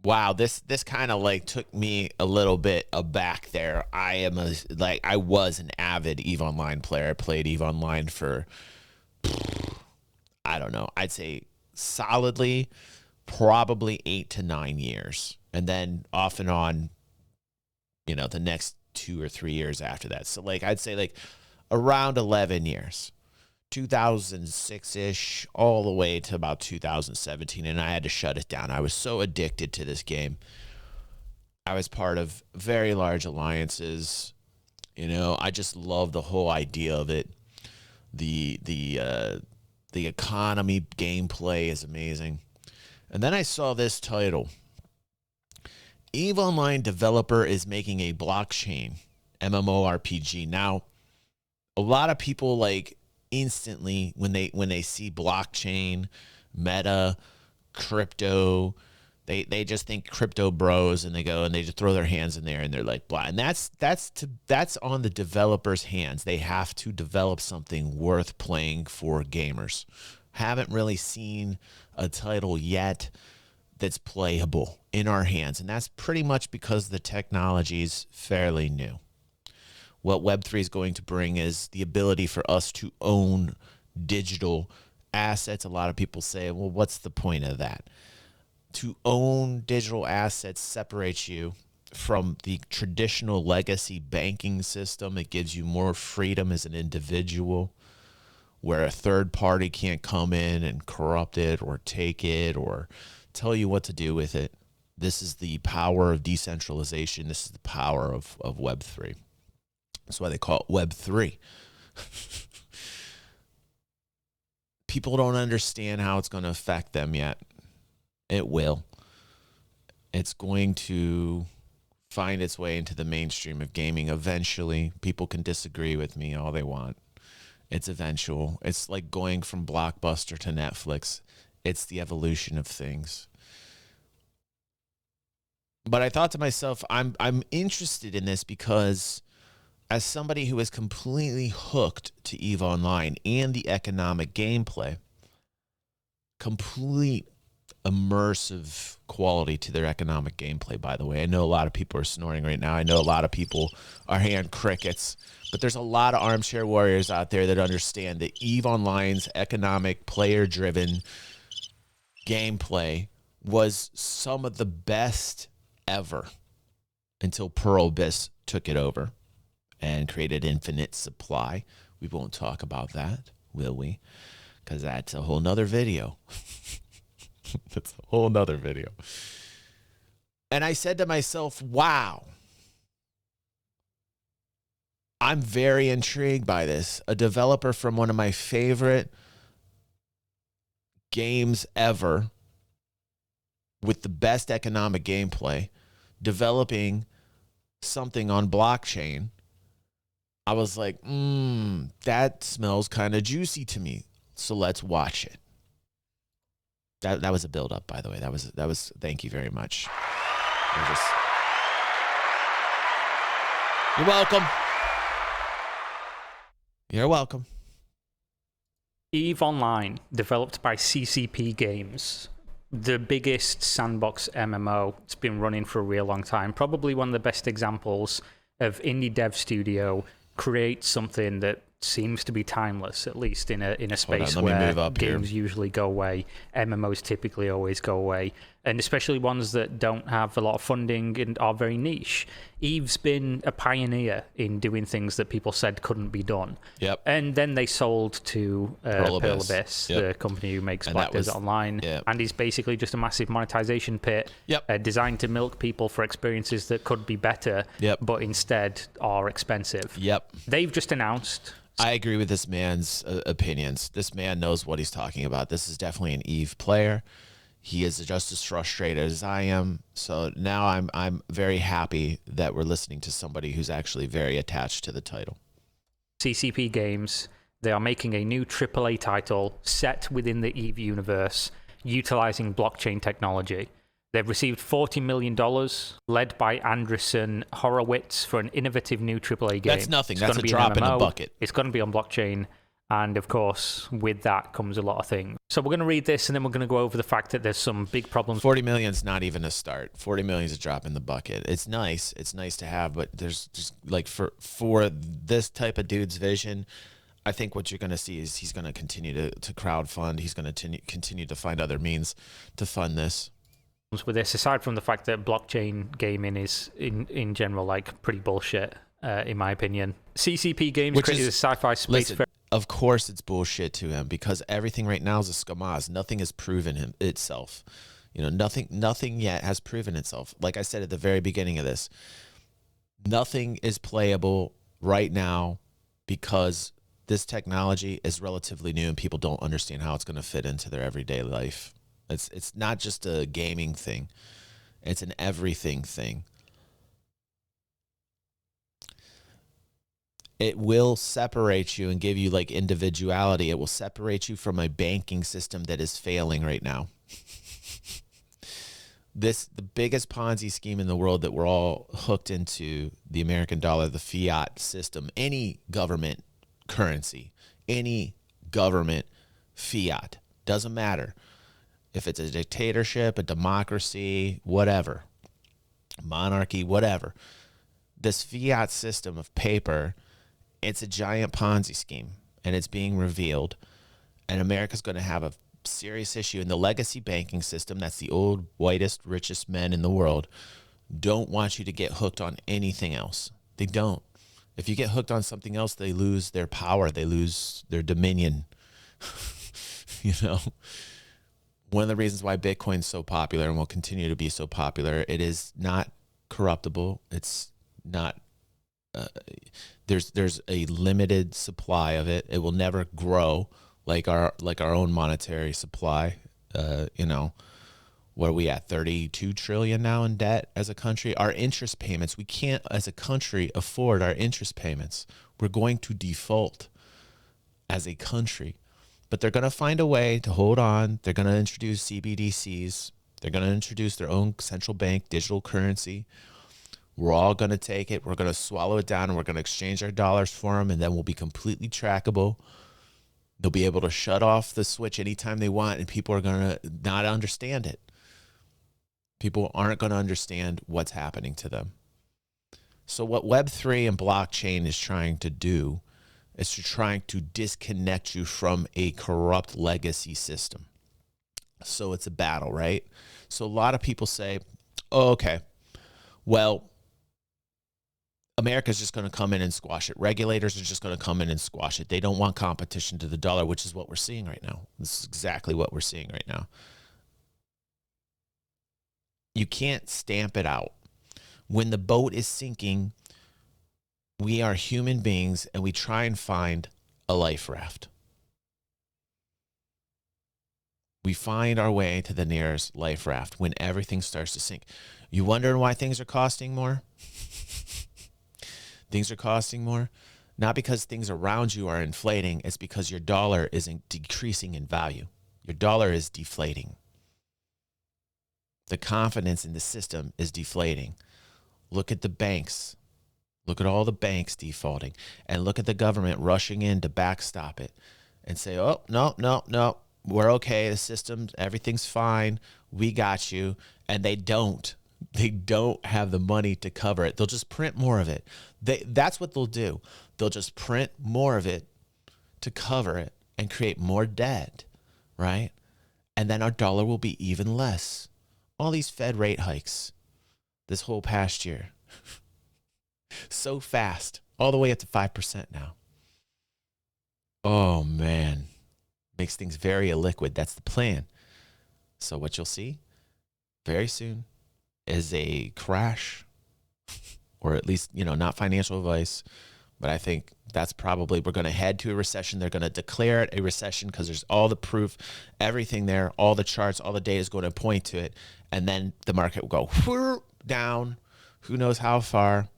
Wow, this kind of like took me a little bit aback there. I was an avid EVE Online player. I played EVE Online for, I don't know, I'd say solidly probably 8 to 9 years. And then off and on, the next 2 or 3 years after that. So like I'd say like around 11 years. 2006-ish all the way to about 2017, and I had to shut it down. I was so addicted to this game. I was part of very large alliances. I just love the whole idea of it. The economy gameplay is amazing. And then I saw this title. EVE Online developer is making a blockchain MMORPG. Now, a lot of people like instantly when they see blockchain, meta, crypto, they just think crypto bros, and they go and they just throw their hands in there and they're like blah. And that's on the developers' hands. They have to develop something worth playing for gamers. Haven't really seen a title yet that's playable in our hands, and that's pretty much because the technology is fairly new. What Web3 is going to bring is the ability for us to own digital assets. A lot of people say, well, what's the point of that? To own digital assets separates you from the traditional legacy banking system. It gives you more freedom as an individual, where a third party can't come in and corrupt it or take it or tell you what to do with it. This is the power of decentralization. This is the power of Web3. That's why they call it Web3. People don't understand how it's going to affect them yet. It will. It's going to find its way into the mainstream of gaming eventually. People can disagree with me all they want. It's eventual. It's like going from Blockbuster to Netflix. It's the evolution of things. But I thought to myself, I'm interested in this because as somebody who is completely hooked to EVE Online and the economic gameplay, complete immersive quality to their economic gameplay, by the way. I know a lot of people are snoring right now. I know a lot of people are hearing crickets, but there's a lot of armchair warriors out there that understand that EVE Online's economic, player-driven gameplay was some of the best ever until Pearl Abyss took it over and created infinite supply. We won't talk about that, will we? Because that's a whole nother video. That's a whole nother video. And I said to myself, wow, I'm very intrigued by this. A developer from one of my favorite games ever with the best economic gameplay, developing something on blockchain. I was like, that smells kind of juicy to me. So let's watch it. That was a build up, by the way. That was thank you very much. You're welcome. You're welcome. EVE Online, developed by CCP Games. The biggest sandbox MMO. It's been running for a real long time. Probably one of the best examples of indie dev studio create something that seems to be timeless, at least in a space where games usually go away. MMOs typically always go away, and especially ones that don't have a lot of funding and are very niche. EVE's been a pioneer in doing things that people said couldn't be done. Yep. And then they sold to Pearl Abyss, the company who makes Black Desert Online, and is basically just a massive monetization pit designed to milk people for experiences that could be better, but instead are expensive. They've just announced... I agree with this man's opinions. This man knows what he's talking about. This is definitely an EVE player. He is just as frustrated as I am. So now I'm very happy that we're listening to somebody who's actually very attached to the title. CCP Games, they are making a new AAA title set within the EVE universe, utilizing blockchain technology. They've received $40 million, led by Andreessen Horowitz, for an innovative new AAA game. That's nothing. That's a drop in the bucket. It's going to be on blockchain, And of course, with that comes a lot of things. So we're going to read this, and then we're going to go over the fact that there's some big problems. 40 million is not even a start. 40 million is a drop in the bucket. It's nice. It's nice to have, but there's just like for this type of dude's vision, I think what you're going to see is he's going to continue to crowdfund. He's going to continue to find other means to fund this. With this, aside from the fact that blockchain gaming is in general like pretty bullshit, in my opinion. CCP Games created a sci-fi space. Listen, of course it's bullshit to him because everything right now is a skamaz. Nothing has proven itself. You know, nothing yet has proven itself. Like I said at the very beginning of this, nothing is playable right now because this technology is relatively new and people don't understand how it's going to fit into their everyday life. It's not just a gaming thing. It's an everything thing. It will separate you and give you like individuality. It will separate you from a banking system that is failing right now. The biggest Ponzi scheme in the world that we're all hooked into, the American dollar, the fiat system, any government currency, any government fiat, doesn't matter. If it's a dictatorship, a democracy, whatever, monarchy, whatever, this fiat system of paper, it's a giant Ponzi scheme, and it's being revealed, and America's going to have a serious issue. In the legacy banking system, that's the old, whitest, richest men in the world, don't want you to get hooked on anything else. They don't. If you get hooked on something else, they lose their power. They lose their dominion. You know? One of the reasons why Bitcoin's so popular and will continue to be so popular, it is not corruptible. It's not... there's a limited supply of it. It will never grow like our own monetary supply. You know, what are we at? 32 trillion now in debt as a country. Our interest payments, we can't as a country afford our interest payments. We're going to default as a country. But they're going to find a way to hold on. They're going to introduce CBDCs. They're going to introduce their own central bank digital currency. We're all going to take it. We're going to swallow it down, and we're going to exchange our dollars for them, and then we'll be completely trackable. They'll be able to shut off the switch anytime they want, and people are going to not understand it. People aren't going to understand what's happening to them. So what Web3 and blockchain is trying to do is trying to disconnect you from a corrupt legacy system. So it's a battle, right? So a lot of people say, oh, okay, well, America's just going to come in and squash it. Regulators are just going to come in and squash it. They don't want competition to the dollar, which is what we're seeing right now. This is exactly what we're seeing right now. You can't stamp it out. When the boat is sinking, we are human beings and we try and find a life raft. We find our way to the nearest life raft when everything starts to sink. You wondering why things are costing more? Things are costing more, not because things around you are inflating. It's because your dollar isn't decreasing in value. Your dollar is deflating. The confidence in the system is deflating. Look at the banks. Look at all the banks defaulting, and look at the government rushing in to backstop it and say, oh, no, we're okay. The system, everything's fine. We got you. And they don't. They don't have the money to cover it. They'll just print more of it. That's what they'll do. They'll just print more of it to cover it and create more debt, right? And then our dollar will be even less. All these Fed rate hikes this whole past year. So fast, all the way up to 5% now. Oh, man. Makes things very illiquid. That's the plan. So what you'll see very soon is a crash, or at least, not financial advice, but I think that's probably, we're going to head to a recession. They're going to declare it a recession because there's all the proof, everything there, all the charts, all the data is going to point to it. And then the market will go down, who knows how far.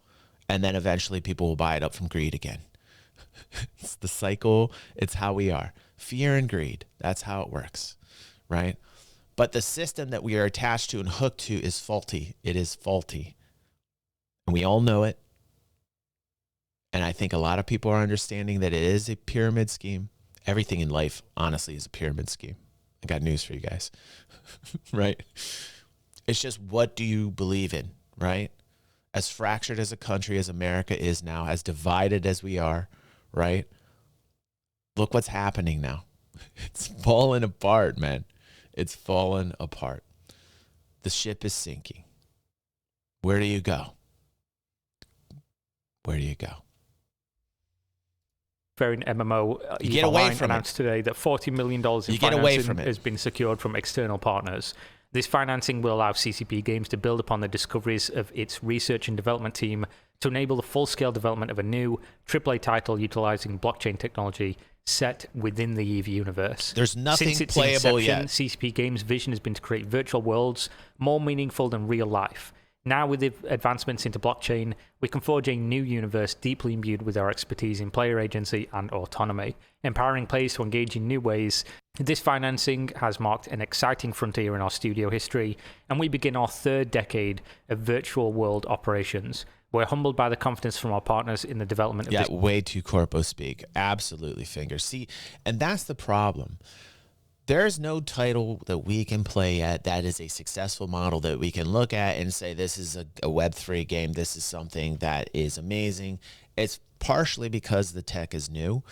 And then eventually people will buy it up from greed again. It's the cycle. It's how we are. Fear and greed. That's how it works, right? But the system that we are attached to and hooked to is faulty. It is faulty. And we all know it. And I think a lot of people are understanding that it is a pyramid scheme. Everything in life, honestly, is a pyramid scheme. I got news for you guys, right? It's just, what do you believe in, right? As fractured as a country as America is now, as divided as we are, right? Look what's happening now. It's falling apart, man. It's falling apart. The ship is sinking. Where do you go? Where do you go? Very MMO. You get away from announced today that $40 million in financing has been secured from external partners. This financing will allow CCP Games to build upon the discoveries of its research and development team to enable the full-scale development of a new AAA title utilizing blockchain technology set within the EVE universe. There's nothing Since its playable inception, yet. CCP Games' vision has been to create virtual worlds more meaningful than real life. Now, with the advancements into blockchain, we can forge a new universe deeply imbued with our expertise in player agency and autonomy, empowering players to engage in new ways. This financing has marked an exciting frontier in our studio history, and we begin our third decade of virtual world operations. We're humbled by the confidence from our partners in the development of this. Yeah, way too corpo speak. Absolutely, Finger. See, and that's the problem. There's no title that we can play yet that is a successful model that we can look at and say, this is a Web3 game. This is something that is amazing. It's partially because the tech is new.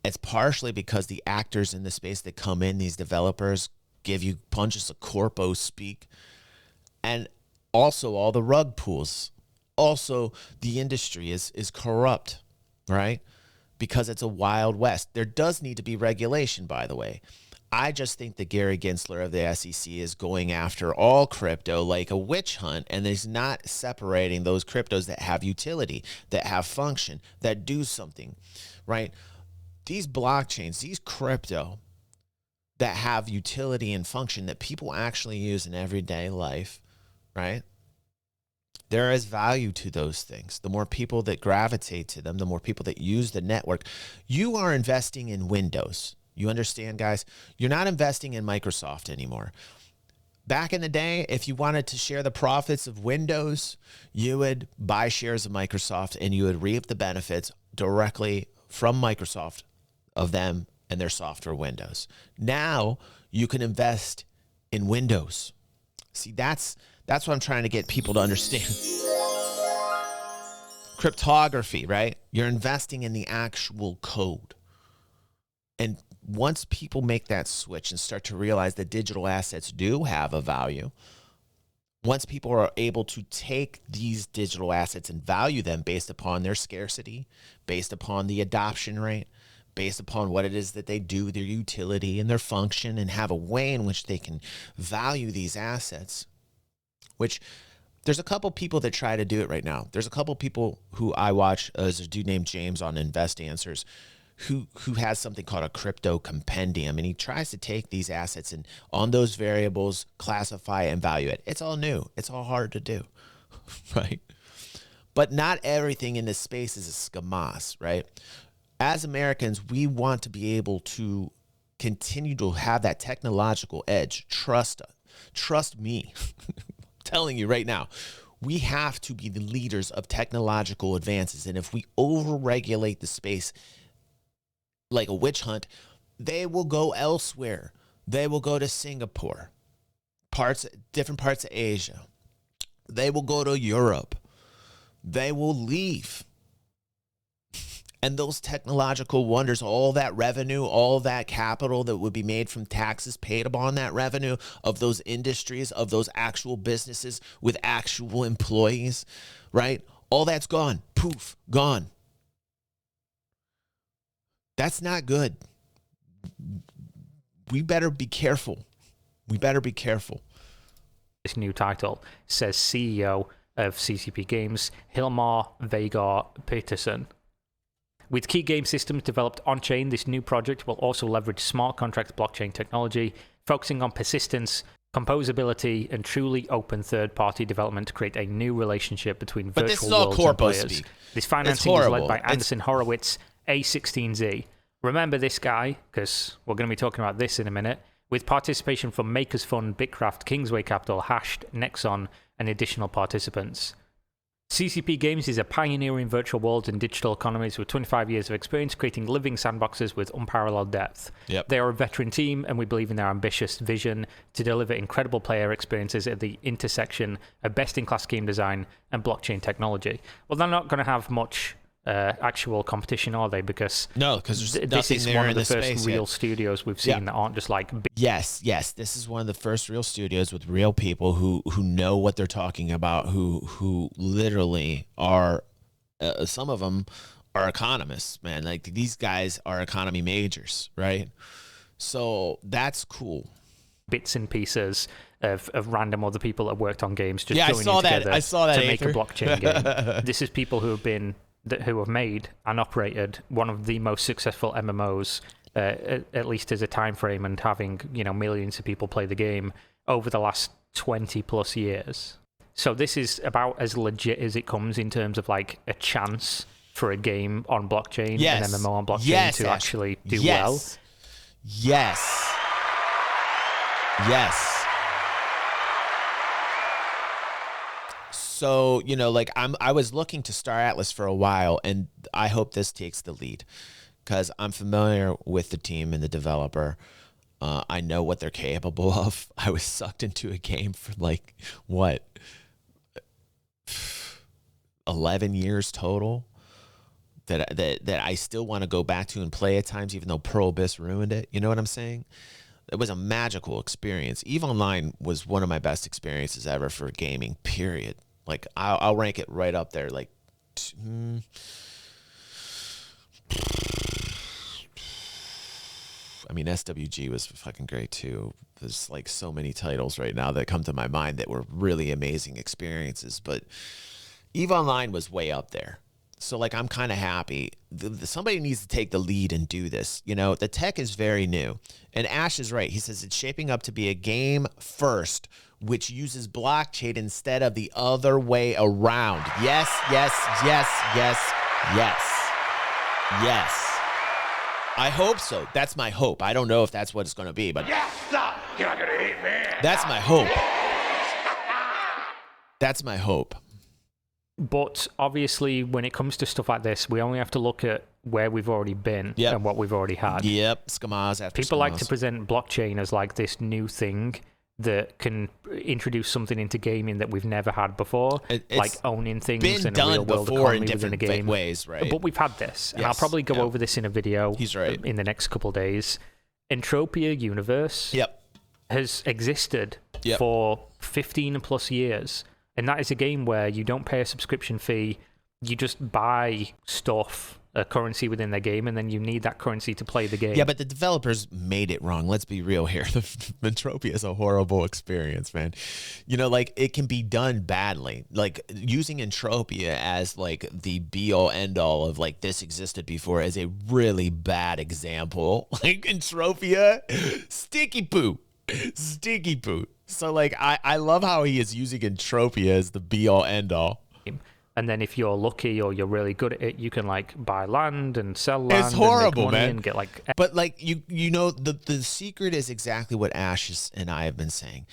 It's partially because the actors in the space that come in, these developers, give you punches of corpo speak. And also all the rug pulls. Also, the industry is corrupt, right? Because it's a wild west. There does need to be regulation, by the way. I just think that Gary Gensler of the SEC is going after all crypto like a witch hunt, and he's not separating those cryptos that have utility, that have function, that do something, right? These blockchains, these crypto that have utility and function that people actually use in everyday life, right? There is value to those things. The more people that gravitate to them, the more people that use the network. You are investing in Windows. You understand, guys? You're not investing in Microsoft anymore. Back in the day, if you wanted to share the profits of Windows, you would buy shares of Microsoft and you would reap the benefits directly from Microsoft of them and their software Windows. Now you can invest in Windows. See, that's what I'm trying to get people to understand. Cryptography, right? You're investing in the actual code. And once people make that switch and start to realize that digital assets do have a value, once people are able to take these digital assets and value them based upon their scarcity, based upon the adoption rate, based upon what it is that they do, their utility and their function, and have a way in which they can value these assets, which there's a couple people that try to do it right now. There's a couple people who I watch. There's a dude named James on Invest Answers who has something called a crypto compendium, and he tries to take these assets and on those variables, classify and value it. It's all new. It's all hard to do, right? But not everything in this space is a scamas, right? As Americans, we want to be able to continue to have that technological edge. Trust me. I'm telling you right now, we have to be the leaders of technological advances. And if we overregulate the space like a witch hunt, they will go elsewhere. They will go to Singapore, different parts of Asia. They will go to Europe. They will leave. And those technological wonders, all that revenue, all that capital that would be made from taxes paid upon that revenue of those industries, of those actual businesses with actual employees, right? All that's gone. Poof, gone. That's not good. We better be careful. We better be careful. This new title, says CEO of CCP Games, Hilmar Veigar Peterson. With key game systems developed on-chain, this new project will also leverage smart contract blockchain technology, focusing on persistence, composability, and truly open third-party development to create a new relationship between virtual worlds and players. This financing is led by Anderson Horowitz, A16Z. Remember this guy, because we're going to be talking about this in a minute, with participation from Makers Fund, Bitcraft, Kingsway Capital, Hashed, Nexon, and additional participants. CCP Games is a pioneer in virtual worlds and digital economies with 25 years of experience creating living sandboxes with unparalleled depth. Yep. They are a veteran team, and we believe in their ambitious vision to deliver incredible player experiences at the intersection of best-in-class game design and blockchain technology. Well, they're not going to have much actual competition, are they? Because there's this is there one of in the the first space real yet. studios we've seen that aren't just like... Yes, this is one of the first real studios with real people who know what they're talking about, who literally are, some of them are economists, man. Like, these guys are economy majors, right? So that's cool. Bits and pieces of random other people that worked on games just Yeah, joining together I saw that to make a Aether. blockchain game. This is people who have made and operated one of the most successful MMOs, at least as a time frame, and having millions of people play the game over the last 20 plus years. So this is about as legit as it comes in terms of like a chance for a game on blockchain, an MMO on blockchain to actually do well. Yes. So, I was looking to Star Atlas for a while, and I hope this takes the lead because I'm familiar with the team and the developer. I know what they're capable of. I was sucked into a game for 11 years total that I still want to go back to and play at times, even though Pearl Abyss ruined it. You know what I'm saying? It was a magical experience. EVE Online was one of my best experiences ever for gaming, period. Like, I'll rank it right up there. Like, SWG was fucking great too. There's like so many titles right now that come to my mind that were really amazing experiences, but EVE Online was way up there. So I'm kind of happy. Somebody needs to take the lead and do this. The tech is very new, and Ash is right. He says it's shaping up to be a game first, which uses blockchain instead of the other way around. Yes. I hope so. That's my hope. I don't know if that's what it's going to be, but Yes, sir. You're not gonna hate me. that's my hope. That's my hope. But obviously, when it comes to stuff like this, we only have to look at where we've already been and what we've already had. Yep, Skamaz after People Skamaz. like to present blockchain as like this new thing that can introduce something into gaming that we've never had before, like owning things in a real world economy within a game. Ways, right? But we've had this, and I'll probably go over this in a video. He's right. In the next couple of days. Entropia Universe has existed for 15 plus years. And that is a game where you don't pay a subscription fee, you just buy stuff, a currency within the game, and then you need that currency to play the game. Yeah, but the developers made it wrong. Let's be real here. Entropia is a horrible experience, man. It can be done badly. Like, using Entropia as the be-all end-all of this existed before is a really bad example. Entropia, sticky poo. So I love how he is using Entropia as the be-all end-all. And then if you're lucky or you're really good at it, you can buy land and sell land. It's horrible, and make money man. And get But the secret is exactly what Ash and I have been saying.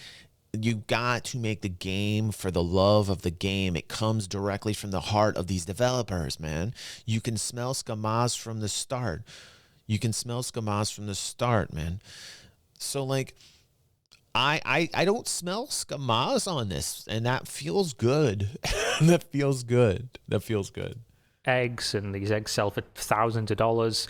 You got to make the game for the love of the game. It comes directly from the heart of these developers, man. You can smell Skamaz from the start. Man. So I don't smell Skamaz on this, and that feels good. That feels good. Eggs, and these eggs sell for thousands of dollars,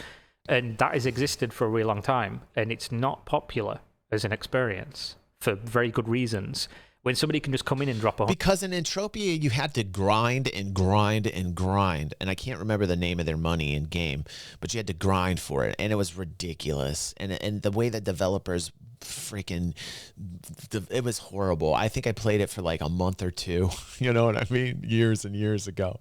and that has existed for a really long time, and it's not popular as an experience for very good reasons. When somebody can just come in and drop a... Because in Entropia, you had to grind, and I can't remember the name of their money in game, but you had to grind for it, and it was ridiculous. And the way that developers it was horrible. I think I played it for a month or two, you know what I mean? Years and years ago.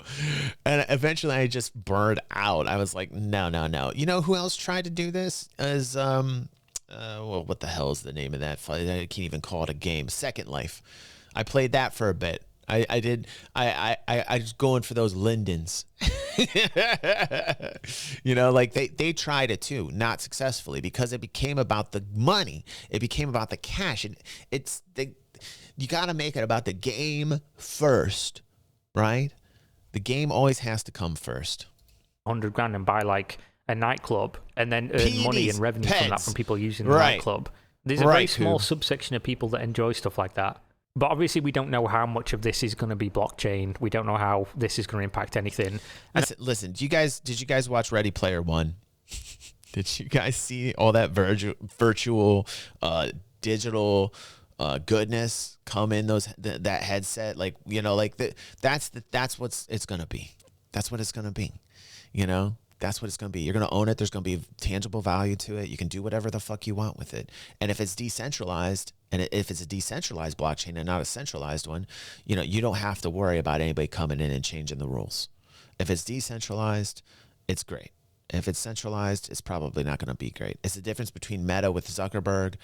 And eventually I just burned out. I was like, no. You know who else tried to do this? As what the hell is the name of that? I can't even call it a game. Second Life. I played that for a bit. I was going for those Lindens. They tried it too, not successfully, because it became about the money. It became about the cash. And you got to make it about the game first, right? The game always has to come first. 100 grand and buy like a nightclub and then earn money and revenue from that from people using the nightclub. There's a very small subsection of people that enjoy stuff like that. But obviously we don't know how much of this is going to be blockchain. We don't know how this is going to impact anything. Listen, did you guys watch Ready Player One? Did you guys see all that virtual digital goodness come in that headset? Like, you know, like that's what it's going to be. That's what it's going to be. You know, that's what it's going to be. You're going to own it. There's going to be tangible value to it. You can do whatever the fuck you want with it. And if it's decentralized, and if it's a decentralized blockchain and not a centralized one, you know, you don't have to worry about anybody coming in and changing the rules. If it's decentralized, it's great. If it's centralized, it's probably not going to be great. It's the difference between Meta with Zuckerberg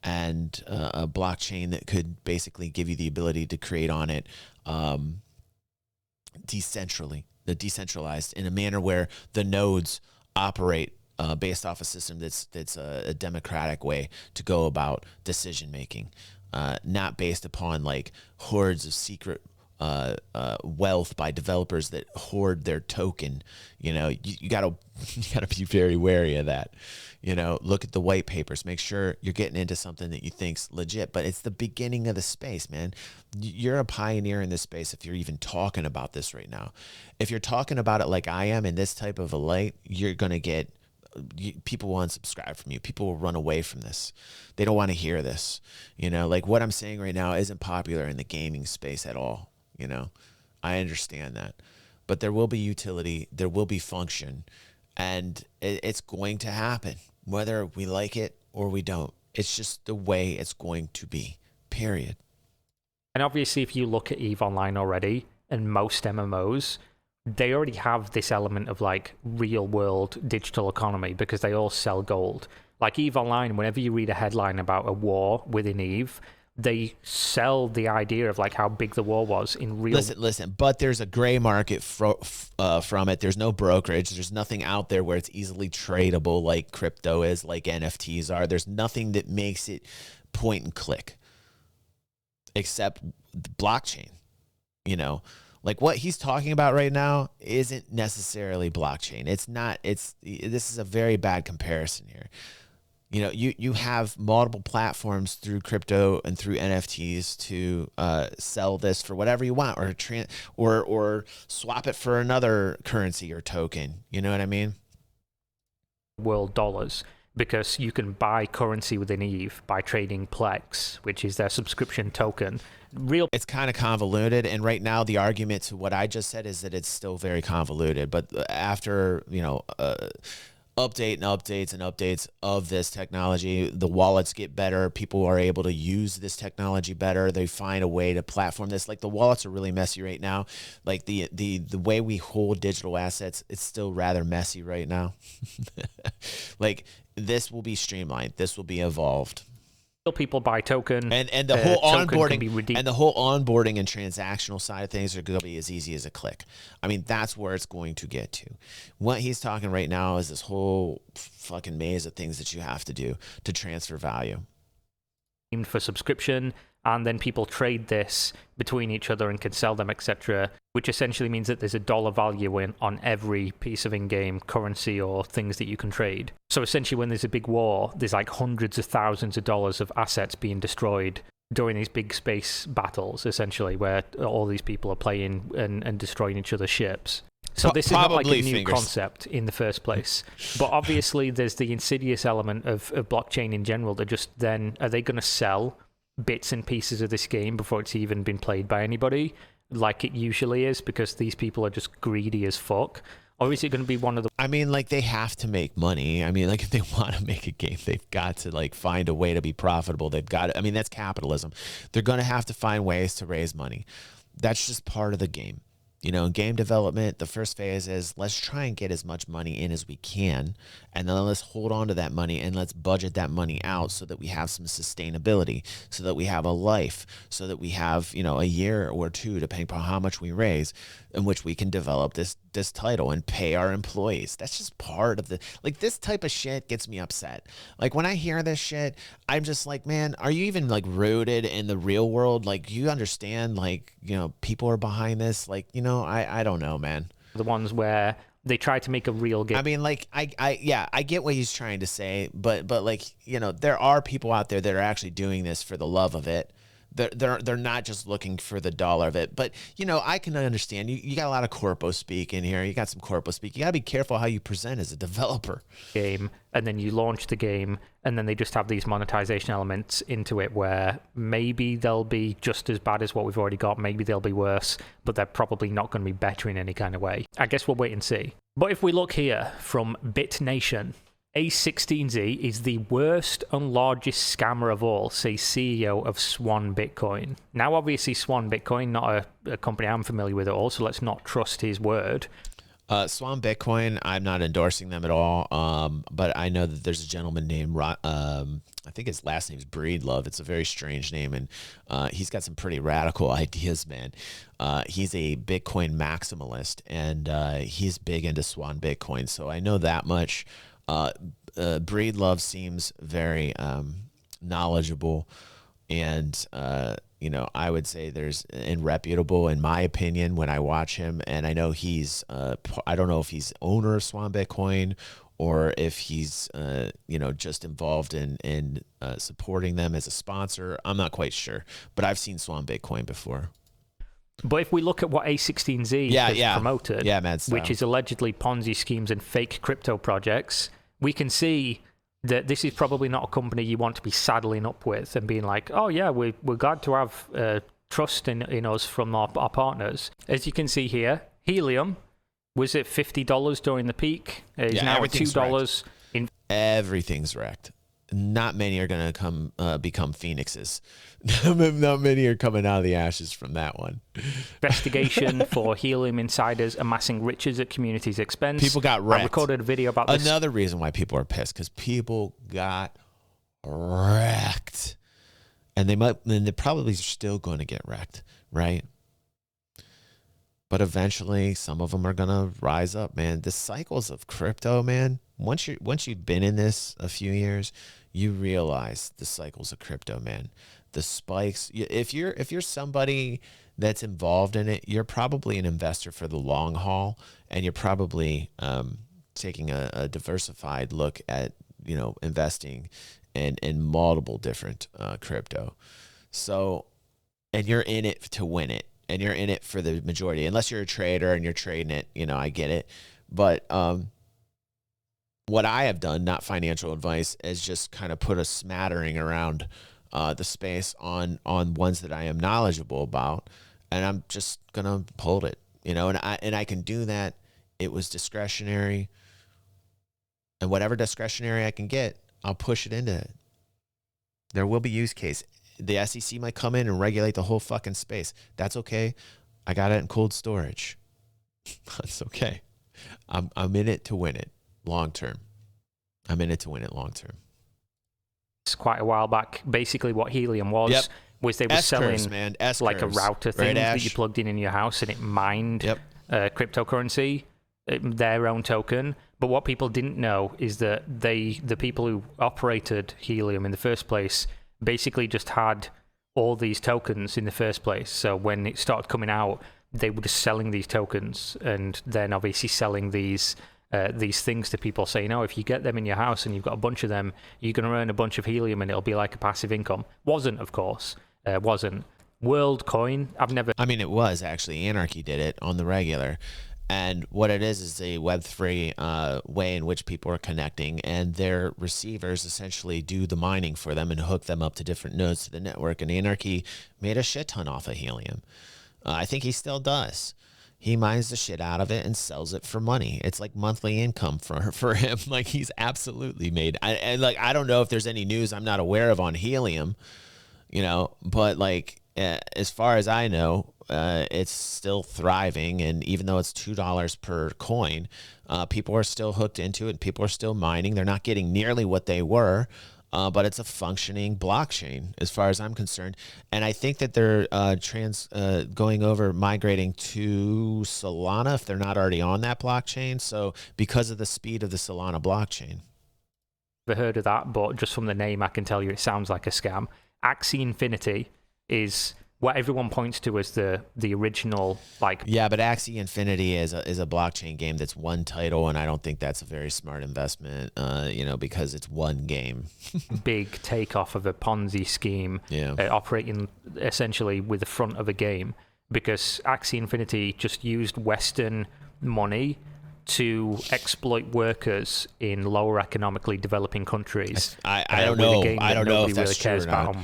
and a blockchain that could basically give you the ability to create on it decentralized in a manner where the nodes operate based off a system that's a democratic way to go about decision making, not based upon like hordes of secret wealth by developers that hoard their token. You know, you gotta be very wary of that. You know, look at the white papers, make sure you're getting into something that you think's legit, but it's the beginning of the space, man. You're a pioneer in this space if you're even talking about this right now. If you're talking about it like I am in this type of a light, you're going to get people will unsubscribe from you. People will run away from this. They don't want to hear this. You know, like what I'm saying right now isn't popular in the gaming space at all. You know, I understand that, but there will be utility, there will be function, and it's going to happen whether we like it or we don't. It's just the way it's going to be, period. And obviously, if you look at EVE Online already, and most MMOs, they already have this element of like real world digital economy because they all sell gold. Like EVE Online, whenever you read a headline about a war within EVE, they sell the idea of like how big the war was in real. Listen, but there's a gray market from it. There's no brokerage. There's nothing out there where it's easily tradable like crypto is, like NFTs are. There's nothing that makes it point and click except the blockchain. You know, like what he's talking about right now isn't necessarily blockchain. It's not. This is a very bad comparison here. You know, you have multiple platforms through crypto and through NFTs to sell this for whatever you want, or swap it for another currency or token. You know what I mean? World dollars, because you can buy currency within EVE by trading Plex, which is their subscription token. It's kind of convoluted, and right now the argument to what I just said is that it's still very convoluted. But after, you know, updates of this technology, the wallets get better, people are able to use this technology better, they find a way to platform this. Like the wallets are really messy right now. Like the way we hold digital assets, it's still rather messy right now. Like this will be streamlined, this will be evolved. People buy token, and the whole onboarding and the whole onboarding and transactional side of things are going to be as easy as a click. I mean, that's where it's going to get to. What he's talking right now is this whole fucking maze of things that you have to do to transfer value for subscription, and then people trade this between each other and can sell them, etc., which essentially means that there's a dollar value on every piece of in-game currency or things that you can trade. So essentially when there's a big war, there's like hundreds of thousands of dollars of assets being destroyed during these big space battles, essentially, where all these people are playing and destroying each other's ships. So this is not like a new concept in the first place. But obviously there's the insidious element of blockchain in general that just then, are they going to sell bits and pieces of this game before it's even been played by anybody, like it usually is, because these people are just greedy as fuck? Or is it going to be one of the... I mean, like, they have to make money. I mean, like, if they want to make a game, they've got to, like, find a way to be profitable. They've got to... I mean, that's capitalism. They're going to have to find ways to raise money. That's just part of the game. You know, in game development, the first phase is let's try and get as much money in as we can, and then let's hold on to that money and let's budget that money out so that we have some sustainability, so that we have a life, so that we have, you know, a year or two, depending upon how much we raise, in which we can develop this this title and pay our employees. That's just part of the, like, this type of shit gets me upset. Like, when I hear this shit, I'm just like, man, are you even like rooted in the real world? Like, you understand, like, you know, people are behind this. Like, you know, I don't know, man. The ones where they try to make a real game. I mean, like, I get what he's trying to say, but like, you know, there are people out there that are actually doing this for the love of it. They're not just looking for the dollar of it. But, you know, I can understand. You got a lot of corpo speak in here. You got some corpo speak. You got to be careful how you present as a developer. Game, and then you launch the game, and then they just have these monetization elements into it where maybe they'll be just as bad as what we've already got. Maybe they'll be worse, but they're probably not going to be better in any kind of way. I guess we'll wait and see. But if we look here from BitNation, A16Z is the worst and largest scammer of all, says CEO of Swan Bitcoin. Now, obviously, Swan Bitcoin, not a company I'm familiar with at all, so let's not trust his word. Swan Bitcoin, I'm not endorsing them at all, but I know that there's a gentleman named, I think his last name is Breedlove. It's a very strange name, and he's got some pretty radical ideas, man. He's a Bitcoin maximalist, and he's big into Swan Bitcoin, so I know that much. Breedlove seems very knowledgeable, and you know, I would say there's reputable in my opinion when I watch him, and I know he's I don't know if he's owner of Swan Bitcoin or if he's you know, just involved in supporting them as a sponsor. I'm not quite sure, but I've seen Swan Bitcoin before. But if we look at what A16Z has promoted, which is allegedly Ponzi schemes and fake crypto projects, we can see that this is probably not a company you want to be saddling up with and being like, oh yeah, we're glad to have trust in us from our partners. As you can see here, Helium was at $50 during the peak. It's now at $2. Everything's wrecked. Not many are going to become phoenixes. Not many are coming out of the ashes from that one. Investigation for Helium insiders amassing riches at community's expense. People got wrecked. I recorded a video about this. Another reason why people are pissed, because people got wrecked. And they're probably still going to get wrecked, right? But eventually, some of them are going to rise up, man. The cycles of crypto, man, once you've been in this a few years, you realize the cycles of crypto, man. The spikes. If you're somebody that's involved in it, you're probably an investor for the long haul, and you're probably taking a diversified look at, you know, investing in multiple different crypto. So, and you're in it to win it, and you're in it for the majority. Unless you're a trader and you're trading it, you know, I get it. But what I have done, not financial advice, is just kind of put a smattering around the space on ones that I am knowledgeable about, and I'm just gonna hold it, you know. And I can do that. It was discretionary, and whatever discretionary I can get, I'll push it into it. There will be use case. The SEC might come in and regulate the whole fucking space. That's okay. I got it in cold storage. That's okay. I'm in it to win it long term. I'm in it to win it long term. It's quite a while back. Basically, what Helium was they were selling like a router thing that you plugged in your house, and it mined cryptocurrency, their own token. But what people didn't know is that the people who operated Helium in the first place basically just had all these tokens in the first place. So when it started coming out, they were just selling these tokens, and then obviously selling these things to people, saying, oh, if you get them in your house and you've got a bunch of them, you're going to earn a bunch of Helium and it'll be like a passive income. Wasn't, of course. Wasn't. WorldCoin, I mean, it was actually. Anarchy did it on the regular. And what it is a Web3 way in which people are connecting, and their receivers essentially do the mining for them and hook them up to different nodes to the network. And Anarchy made a shit ton off of Helium. I think he still does. He mines the shit out of it and sells it for money. It's like monthly income for him. Like, he's absolutely made. I don't know if there's any news I'm not aware of on Helium, you know, but like, as far as I know, it's still thriving. And even though it's $2 per coin, people are still hooked into it. People are still mining. They're not getting nearly what they were. but it's a functioning blockchain as far as I'm concerned. And I think that they're migrating to Solana if they're not already on that blockchain. So because of the speed of the Solana blockchain. I've heard of that, but just from the name, I can tell you it sounds like a scam. Axie Infinity is what everyone points to as the original, like... Yeah, but Axie Infinity is a blockchain game that's one title, and I don't think that's a very smart investment, because it's one game. Big takeoff of a Ponzi scheme, operating essentially with the front of a game, because Axie Infinity just used Western money to exploit workers in lower economically developing countries. I don't know. I don't know if that's true or not.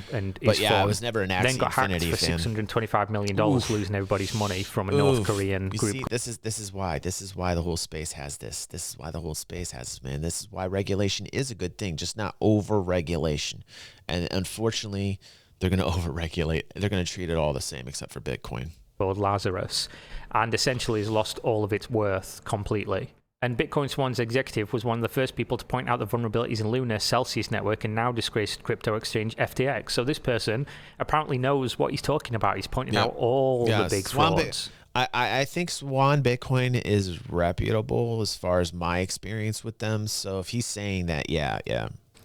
But yeah, I was never an Axie then got Infinity hacked for fan. $625 million, losing everybody's money from a North Korean group. See, this is why the whole space has this. This is why the whole space has this, man. This is why regulation is a good thing, just not over-regulation. And unfortunately, they're going to over-regulate. They're going to treat it all the same except for Bitcoin. Called Lazarus, and essentially has lost all of its worth completely. And Bitcoin Swan's executive was one of the first people to point out the vulnerabilities in Luna, Celsius network, and now disgraced crypto exchange FTX. So this person apparently knows what he's talking about. He's pointing out all the big frauds. I think Swan Bitcoin is reputable as far as my experience with them. So if he's saying that, yeah.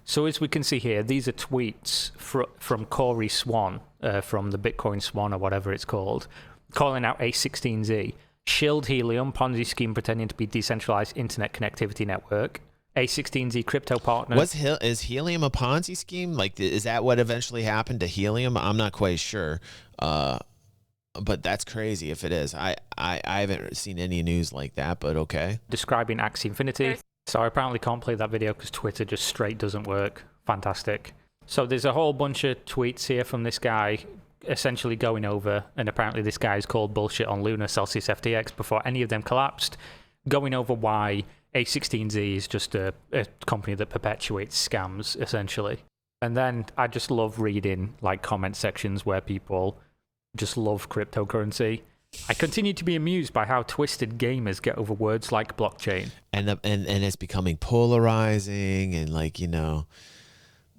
So as we can see here, these are tweets from Corey Swan, from the Bitcoin Swan or whatever it's called, calling out A16Z, shilled Helium, Ponzi scheme pretending to be decentralized internet connectivity network. A16Z crypto partner. Is Helium a Ponzi scheme? Like, is that what eventually happened to Helium? I'm not quite sure. But that's crazy if it is. I haven't seen any news like that, but okay. Describing Axie Infinity. So I apparently can't play that video because Twitter just straight doesn't work. Fantastic. So there's a whole bunch of tweets here from this guy essentially going over, and apparently this guy's called bullshit on Luna, Celsius, FTX before any of them collapsed, going over why A16Z is just a company that perpetuates scams, essentially. And then I just love reading like comment sections where people just love cryptocurrency. I continue to be amused by how twisted gamers get over words like blockchain. And it's becoming polarizing, and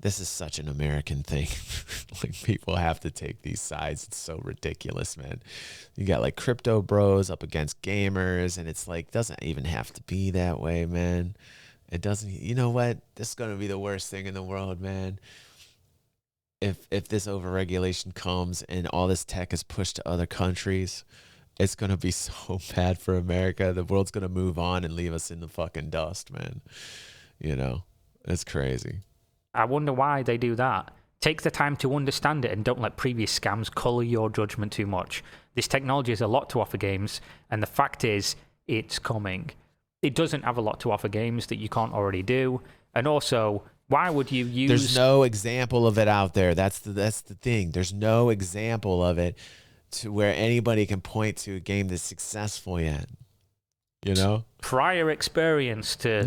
this is such an American thing. Like, people have to take these sides. It's so ridiculous, man. You got like crypto bros up against gamers, and it's like, doesn't even have to be that way, man. It doesn't. You know what? This is going to be the worst thing in the world, man. If this overregulation comes and all this tech is pushed to other countries, it's going to be so bad for America. The world's going to move on and leave us in the fucking dust, man. It's crazy. I wonder why they do that. Take the time to understand it and don't let previous scams colour your judgment too much. This technology has a lot to offer games, and the fact is, it's coming. It doesn't have a lot to offer games that you can't already do, and also, why would you use... There's no example of it out there. That's the thing. There's no example of it to where anybody can point to a game that's successful yet. Prior experience to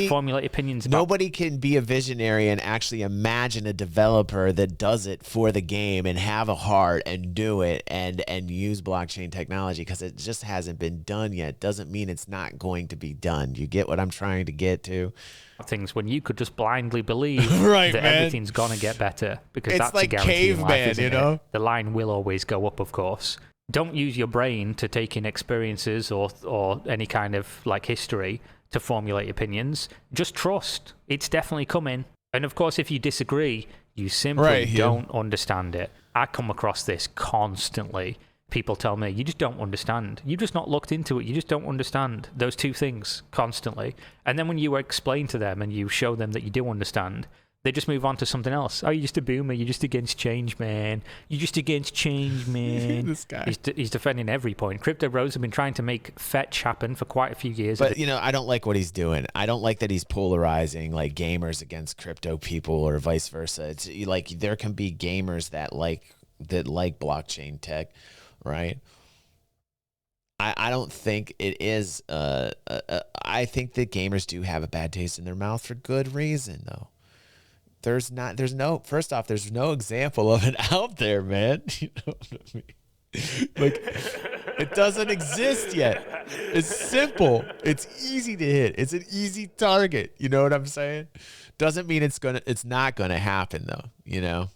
formulate opinions about. Nobody can be a visionary and actually imagine a developer that does it for the game and have a heart and do it and use blockchain technology, because it just hasn't been done yet. Doesn't mean it's not going to be done. You get what I'm trying to get to? Things when you could just blindly believe right, that man. Everything's gonna get better, because it's that's like a guarantee in life, caveman, isn't it? The line will always go up, of course. Don't use your brain to take in experiences or any kind of like history to formulate opinions. Just trust. It's definitely coming. And of course, if you disagree, you simply don't understand it. I come across this constantly. People tell me, you just don't understand. You just not looked into it. You just don't understand those two things constantly. And then when you explain to them and you show them that you do understand, they just move on to something else. Oh, you're just a boomer. You're just against change, man. You're just against change, man. This guy. He's defending every point. Crypto bros have been trying to make fetch happen for quite a few years. But, I don't like what he's doing. I don't like that he's polarizing like gamers against crypto people or vice versa. It's like there can be gamers that like blockchain tech, right? I don't think it is. I think that gamers do have a bad taste in their mouth for good reason, though. There's no example of it out there, man. You know what I mean? Like, it doesn't exist yet. It's simple. It's easy to hit. It's an easy target. You know what I'm saying? Doesn't mean it's not gonna happen though, you know?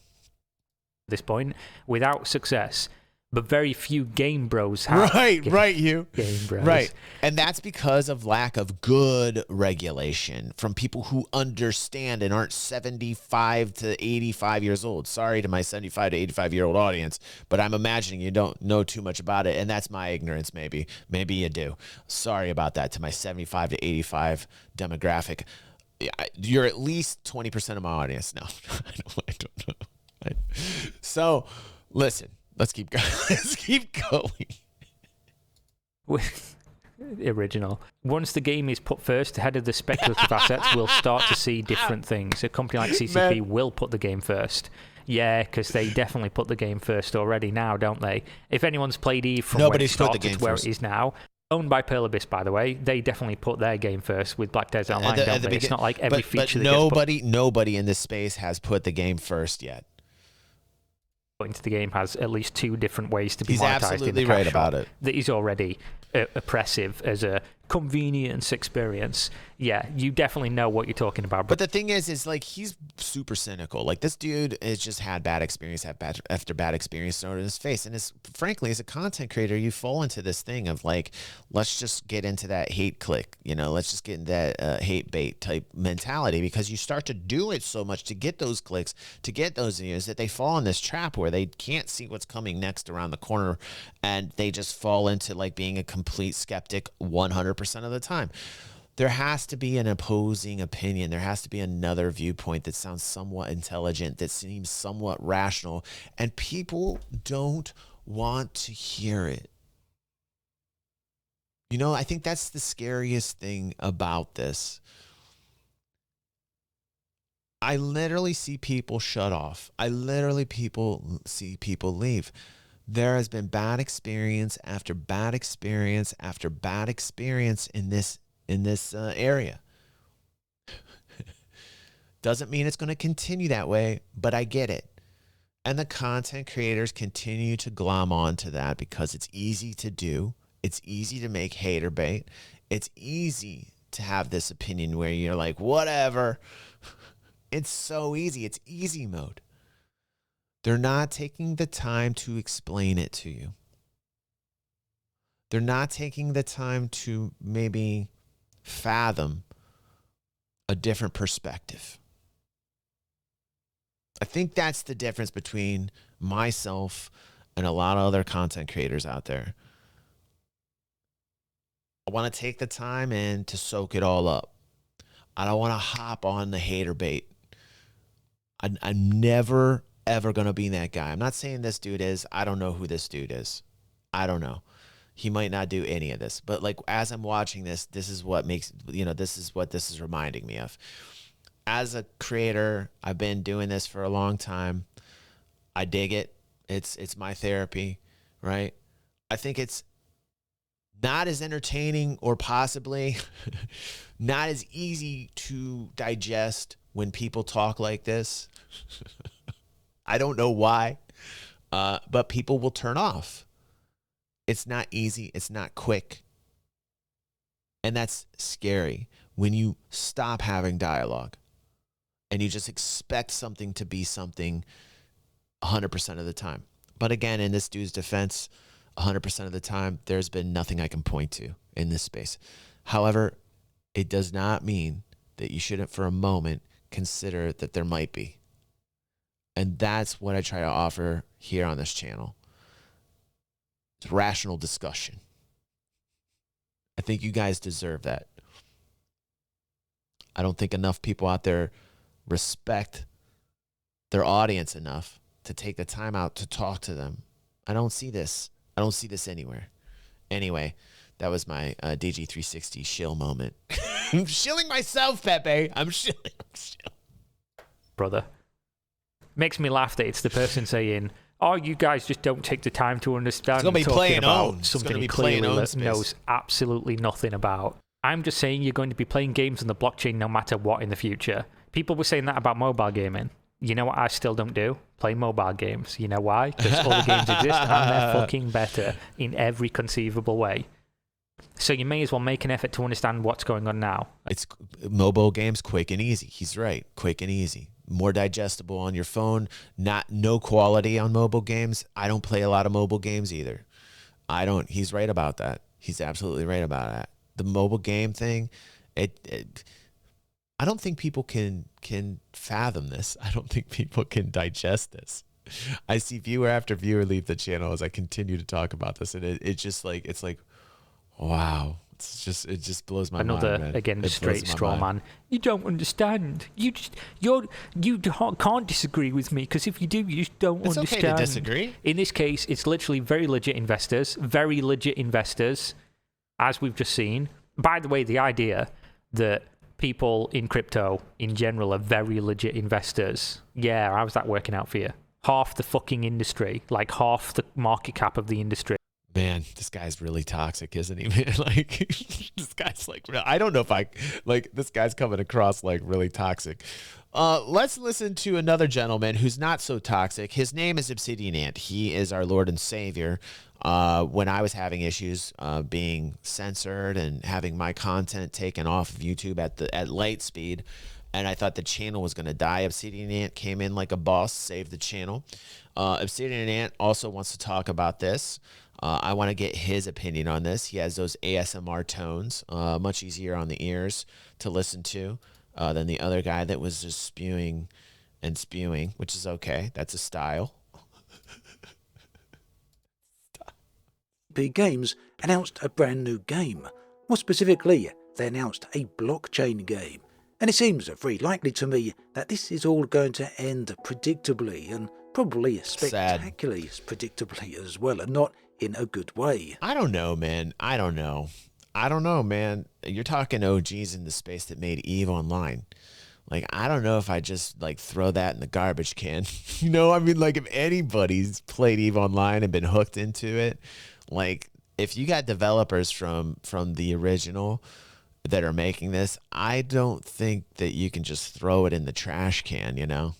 This point, without success, but very few game bros have. Right, Hugh. Game bros. Right. And that's because of lack of good regulation from people who understand and aren't 75 to 85 years old. Sorry to my 75 to 85-year-old audience, but I'm imagining you don't know too much about it, and that's my ignorance maybe. Maybe you do. Sorry about that to my 75 to 85 demographic. You're at least 20% of my audience. No, I don't know. So, listen. Let's keep going. Let's keep going. Original. Once the game is put first ahead of the speculative assets, we'll start to see different things. A company like CCP will put the game first. Yeah, because they definitely put the game first already now, don't they? If anyone's played EvE from where it started to where it is now, owned by Pearl Abyss, by the way, they definitely put their game first with Black Desert Online, don't they? It's not like every feature but nobody in this space has put the game first yet. Into the game has at least 2 different ways to be He's monetized absolutely in the right about it. That is already oppressive as a convenience experience. Yeah, you definitely know what you're talking about. But the thing is like he's super cynical. Like this dude has just had bad experience after bad experience thrown in his face. And frankly, as a content creator, you fall into this thing of like, let's just get into that hate click. You know, let's just get into that hate bait type mentality because you start to do it so much to get those clicks, to get those views that they fall in this trap where they can't see what's coming next around the corner, and they just fall into like being a complete skeptic 100% of the time. There has to be an opposing opinion. There has to be another viewpoint that sounds somewhat intelligent, that seems somewhat rational, and people don't want to hear it. You know, I think that's the scariest thing about this. I literally see people shut off. I literally see people leave. There has been bad experience after bad experience after bad experience in this area. Doesn't mean it's going to continue that way, but I get it. And the content creators continue to glom onto that because it's easy to do. It's easy to make hater bait. It's easy to have this opinion where you're like, whatever. It's so easy. It's easy mode. They're not taking the time to explain it to you. They're not taking the time to maybe fathom a different perspective. I think that's the difference between myself and a lot of other content creators out there. I want to take the time in to soak it all up. I don't want to hop on the hater bait. I'm never, ever going to be that guy. I'm not saying this dude is. I don't know who this dude is. I don't know. He might not do any of this. But like as I'm watching this, this is what makes, this is what this is reminding me of. As a creator, I've been doing this for a long time. I dig it. It's my therapy, right? I think it's not as entertaining or possibly not as easy to digest when people talk like this. I don't know why, but people will turn off. It's not easy. It's not quick. And that's scary when you stop having dialogue and you just expect something to be something 100% of the time. But again, in this dude's defense, 100% of the time, there's been nothing I can point to in this space. However, it does not mean that you shouldn't for a moment consider that there might be. And that's what I try to offer here on this channel. It's rational discussion. I think you guys deserve that. I don't think enough people out there respect their audience enough to take the time out to talk to them. I don't see this. I don't see this anywhere. Anyway, that was my DG360 shill moment. I'm shilling myself, Pepe. I'm shilling. Brother. Makes me laugh that it's the person saying, oh, you guys just don't take the time to understand. It's going to be playing on. Something he clearly knows absolutely nothing about. I'm just saying you're going to be playing games on the blockchain no matter what in the future. People were saying that about mobile gaming. You know what I still don't do? Play mobile games. You know why? Because other games exist and they're fucking better in every conceivable way. So you may as well make an effort to understand what's going on now. It's mobile games, quick and easy. He's right, quick and easy. More digestible on your phone. No quality on mobile games. I don't play a lot of mobile games either. I don't. He's right about that. He's absolutely right about that. The mobile game thing, I don't think people can fathom this. I don't think people can digest this. I see viewer after viewer leave the channel as I continue to talk about this, and it's just like, it's like, wow. It just blows my mind. Another, again, straight straw man. You don't understand. You can't disagree with me, because if you do, you just don't understand. It's okay to disagree. In this case, it's literally very legit investors, as we've just seen. By the way, the idea that people in crypto in general are very legit investors. Yeah, how's that working out for you? Half the fucking industry, like half the market cap of the industry. Man, this guy's really toxic, isn't he, man? Like, this guy's like, I don't know if this guy's coming across like really toxic. Let's listen to another gentleman who's not so toxic. His name is Obsidian Ant. He is our Lord and Savior. When I was having issues being censored and having my content taken off of YouTube at light speed, and I thought the channel was going to die, Obsidian Ant came in like a boss, saved the channel. Obsidian Ant also wants to talk about this. I want to get his opinion on this. He has those ASMR tones, much easier on the ears to listen to than the other guy that was just spewing, which is okay. That's a style. EvE Games announced a brand new game. More specifically, they announced a blockchain game. And it seems very likely to me that this is all going to end predictably, and probably spectacularly predictably as well, and not in a good way. I don't know, man. I don't know, man. You're talking OGs in the space that made EVE Online. Like, I don't know if I just like throw that in the garbage can. You know, I mean, like, if anybody's played EVE Online and been hooked into it, like, if you got developers from the original that are making this, I don't think that you can just throw it in the trash can, you know?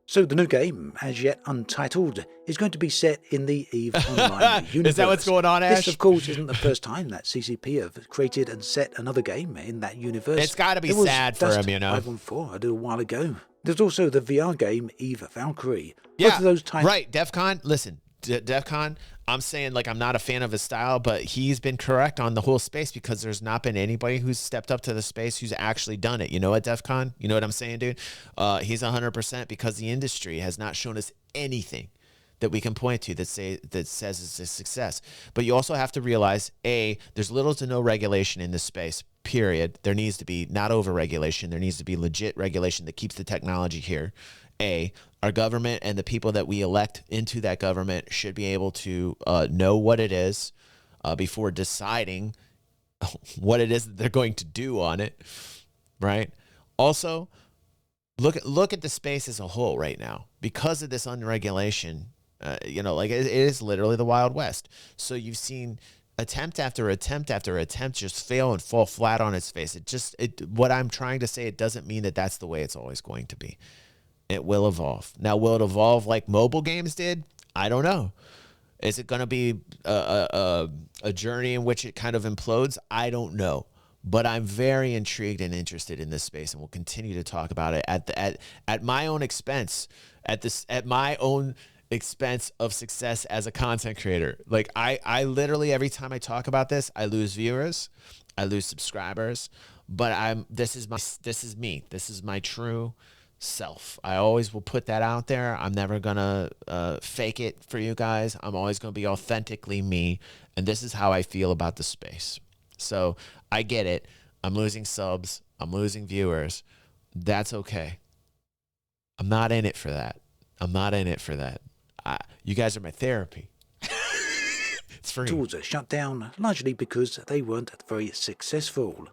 So the new game, as yet untitled, is going to be set in the EVE Online universe. Is that what's going on, Ash? This, of course, isn't the first time that CCP have created and set another game in that universe. It's got to be sad for him, you know? 514 a little while ago. There's also the VR game EVE Valkyrie. Yeah, both of those types. Right. DEF CON, listen, DEF CON, I'm saying, like, I'm not a fan of his style, but he's been correct on the whole space because there's not been anybody who's stepped up to the space who's actually done it. You know, at DEF CON, you know what I'm saying, dude? He's 100% because the industry has not shown us anything that we can point to that says it's a success. But you also have to realize, A, there's little to no regulation in this space, period. There needs to be not over-regulation. There needs to be legit regulation that keeps the technology here. A, our government and the people that we elect into that government should be able to know what it is before deciding what it is that they're going to do on it, right? Also, look at the space as a whole right now. Because of this unregulation, you know, like it is literally the Wild West. So you've seen attempt after attempt after attempt just fail and fall flat on its face. What I'm trying to say, it doesn't mean that that's the way it's always going to be. It will evolve. Now, will it evolve like mobile games did? I don't know. Is it going to be a journey in which it kind of implodes? I don't know. But I'm very intrigued and interested in this space, and we'll continue to talk about it at my own expense, at my own expense of success as a content creator. Like I literally, every time I talk about this, I lose viewers, I lose subscribers, but this is me. This is my true self. I always will put that out there. I'm never gonna fake it for you guys. I'm always gonna be authentically me, and this is how I feel about the space. So I get it. I'm losing subs. I'm losing viewers. That's okay. I'm not in it for that. You guys are my therapy. It's free. Tools are shut down largely because they weren't very successful.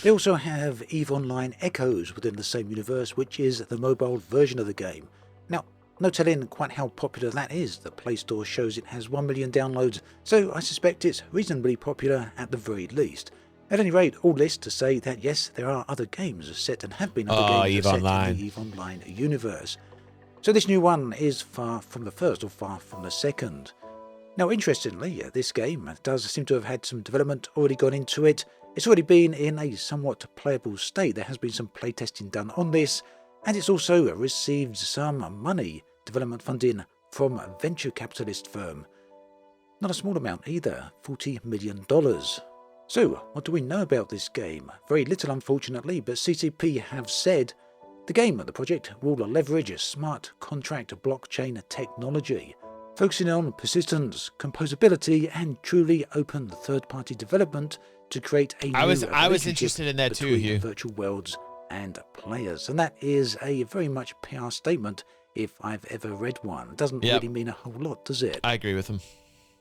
They also have EVE Online Echoes within the same universe, which is the mobile version of the game. Now, no telling quite how popular that is. The Play Store shows it has 1 million downloads, so I suspect it's reasonably popular at the very least. At any rate, all this to say that yes, there are other games set and have been other games set in the EVE Online universe. So this new one is far from the first or far from the second. Now, interestingly, this game does seem to have had some development already gone into it. It's already been in a somewhat playable state. There has been some playtesting done on this, and it's also received some money, development funding from a venture capitalist firm. Not a small amount either, $40 million. So, what do we know about this game? Very little, unfortunately, but CCP have said the project will leverage smart contract blockchain technology, focusing on persistence, composability, and truly open third-party development to create a I was relationship interested in that too, between Hugh. virtual worlds and players. And that is a very much PR statement if I've ever read one. It doesn't Yep. really mean a whole lot, does it? I agree with him.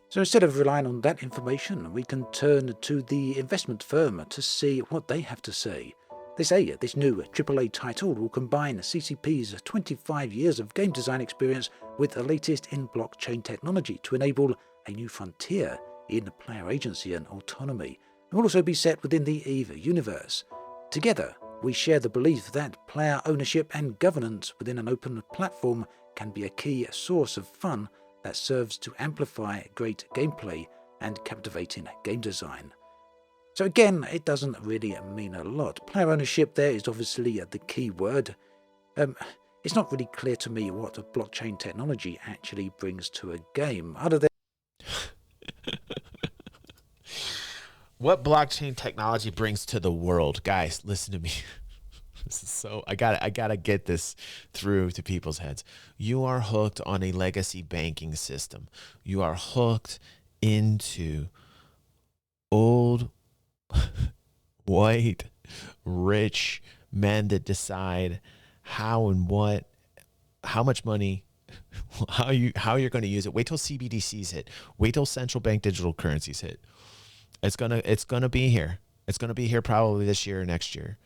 So instead of relying on that information, we can turn to the investment firm to see what they have to say. They say this new AAA title will combine CCP's 25 years of game design experience with the latest in blockchain technology to enable a new frontier in player agency and autonomy, and will also be set within the EvE universe. Together, we share the belief that player ownership and governance within an open platform can be a key source of fun that serves to amplify great gameplay and captivating game design. So again, it doesn't really mean a lot. Player ownership there is obviously the key word. It's not really clear to me what a blockchain technology actually brings to a game, other than What blockchain technology brings to the world, guys? Listen to me. This is so I gotta get this through to people's heads. You are hooked on a legacy banking system. You are hooked into old white rich men that decide how and what, how much money, how you're going to use it. Wait till CBDCs hit. Wait till central bank digital currencies hit. It's gonna be here. It's gonna be here probably this year or next year.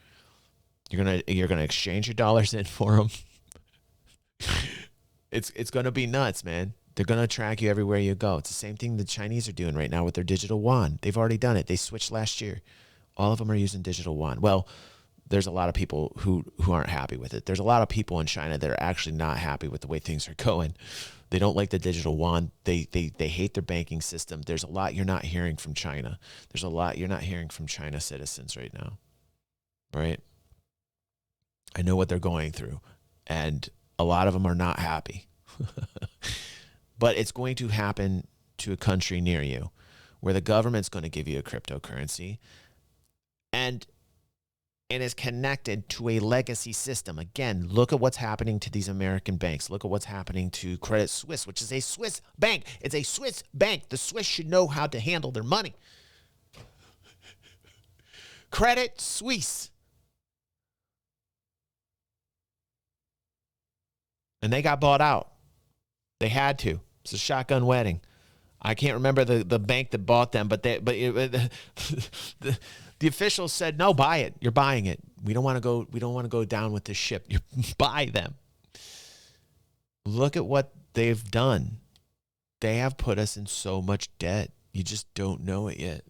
You're gonna exchange your dollars in for them. It's gonna be nuts, man. They're gonna track you everywhere you go. It's the same thing the Chinese are doing right now with their digital yuan. They've already done it. They switched last year. All of them are using digital yuan. Well, there's a lot of people who aren't happy with it. There's a lot of people in China that are actually not happy with the way things are going. They don't like the digital yuan. They hate their banking system. There's a lot you're not hearing from China. There's a lot you're not hearing from China citizens right now. Right? I know what they're going through, and a lot of them are not happy. But it's going to happen to a country near you where the government's going to give you a cryptocurrency, and it is connected to a legacy system. Again, look at what's happening to these American banks. Look at what's happening to Credit Suisse, which is a Swiss bank. It's a Swiss bank. The Swiss should know how to handle their money. Credit Suisse. And they got bought out. They had to. It's a shotgun wedding. I can't remember the bank that bought them, but the officials said, "No, buy it. You're buying it. We don't want to go down with this ship. You buy them." Look at what they've done. They have put us in so much debt. You just don't know it yet.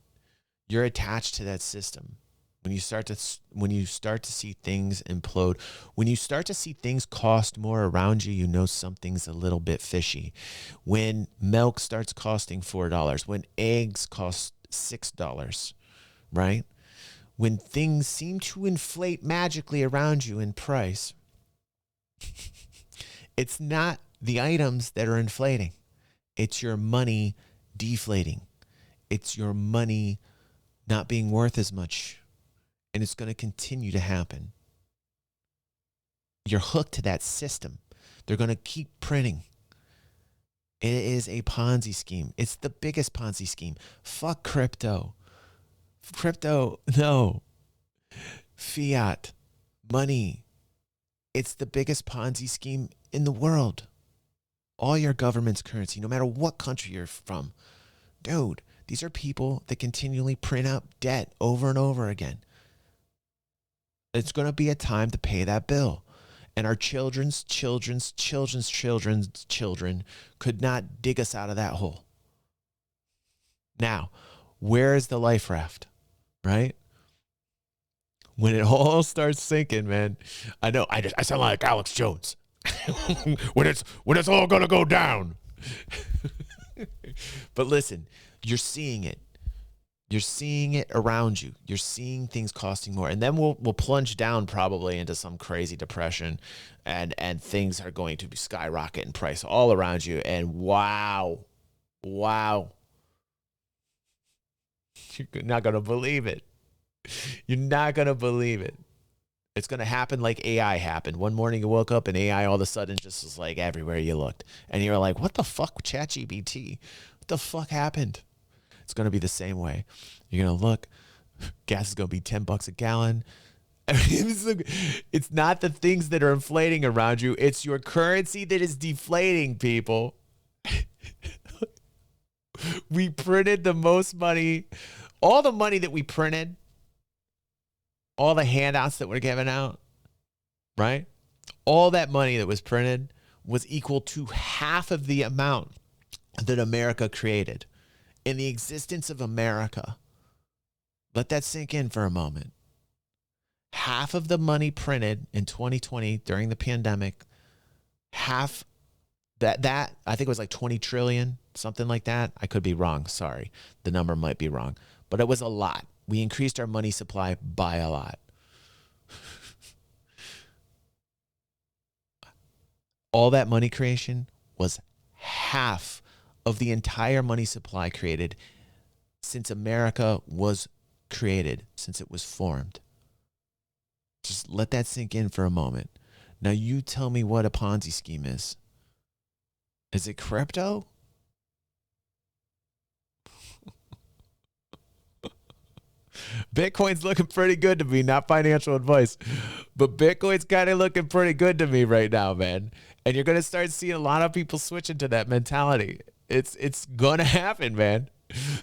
You're attached to that system. When you start to see things implode, when you start to see things cost more around you, you know something's a little bit fishy. When milk starts costing $4, when eggs cost $6, right? When things seem to inflate magically around you in price, it's not the items that are inflating. It's your money deflating. It's your money not being worth as much. And it's going to continue to happen. You're hooked to that system. They're going to keep printing. It is a Ponzi scheme. It's the biggest Ponzi scheme. Fuck crypto. Crypto, no. Fiat, money. It's the biggest Ponzi scheme in the world. All your government's currency, no matter what country you're from. Dude, these are people that continually print out debt over and over again. It's going to be a time to pay that bill. And our children's children could not dig us out of that hole. Now, where is the life raft? Right? When it all starts sinking, man. I know, I sound like Alex Jones. when it's all going to go down. But listen, you're seeing it. You're seeing it around you. You're seeing things costing more. And then we'll plunge down probably into some crazy depression, and things are going to skyrocket in price all around you. And wow. You're not going to believe it. You're not going to believe it. It's going to happen like AI happened. One morning you woke up and AI all of a sudden just was like everywhere you looked. And you're like, what the fuck, ChatGPT? What the fuck happened? It's going to be the same way. You're going to look, gas is going to be $10 a gallon. It's not the things that are inflating around you. It's your currency that is deflating, people. We printed the most money. All the money that we printed, all the handouts that were given out, right? All that money that was printed was equal to half of the amount that America created. In the existence of America, let that sink in for a moment. Half of the money printed in 2020 during the pandemic, half that I think it was like 20 trillion, something like that. I could be wrong. Sorry. The number might be wrong, but it was a lot. We increased our money supply by a lot. All that money creation was half of the entire money supply created since America was created, since it was formed. Just let that sink in for a moment. Now you tell me what a Ponzi scheme is. Is it crypto? Bitcoin's looking pretty good to me, not financial advice, but Bitcoin's kind of looking pretty good to me right now, man. And you're going to start seeing a lot of people switching to that mentality. It's going to happen, man.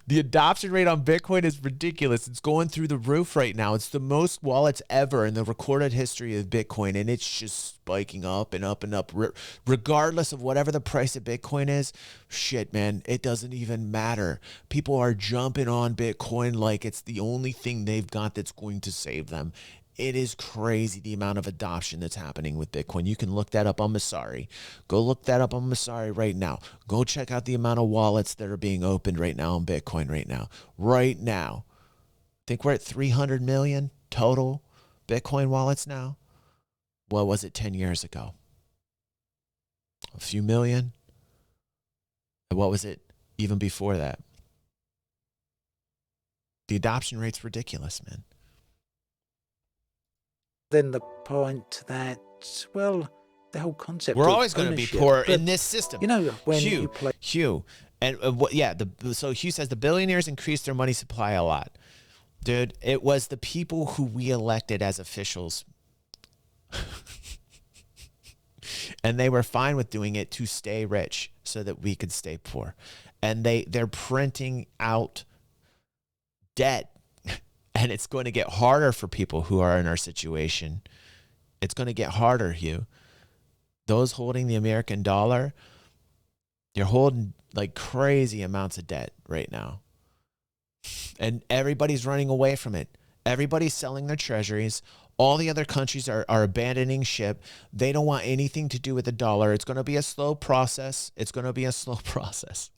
The adoption rate on Bitcoin is ridiculous. It's going through the roof right now. It's the most wallets ever in the recorded history of Bitcoin, and it's just spiking up and up and up. Regardless of whatever the price of Bitcoin is, shit, man, it doesn't even matter. People are jumping on Bitcoin like it's the only thing they've got that's going to save them. It is crazy the amount of adoption that's happening with Bitcoin. You can look that up on Masari. Go look that up on Masari right now. Go check out the amount of wallets that are being opened right now on Bitcoin right now. Right now. I think we're at 300 million total Bitcoin wallets now. What was it 10 years ago? A few million? And what was it even before that? The adoption rate's ridiculous, man. Then the point that, well, the whole concept We're of always going to be ownership, poor but, in this system. You know, when Hugh, you play... Hugh, and so Hugh says the billionaires increased their money supply a lot. Dude, it was the people who we elected as officials. And they were fine with doing it to stay rich so that we could stay poor. And they're printing out debt. And it's going to get harder for people who are in our situation. It's going to get harder, Hugh. Those holding the American dollar, you're holding like crazy amounts of debt right now. And everybody's running away from it. Everybody's selling their treasuries. All the other countries are abandoning ship. They don't want anything to do with the dollar. It's going to be a slow process. It's going to be a slow process.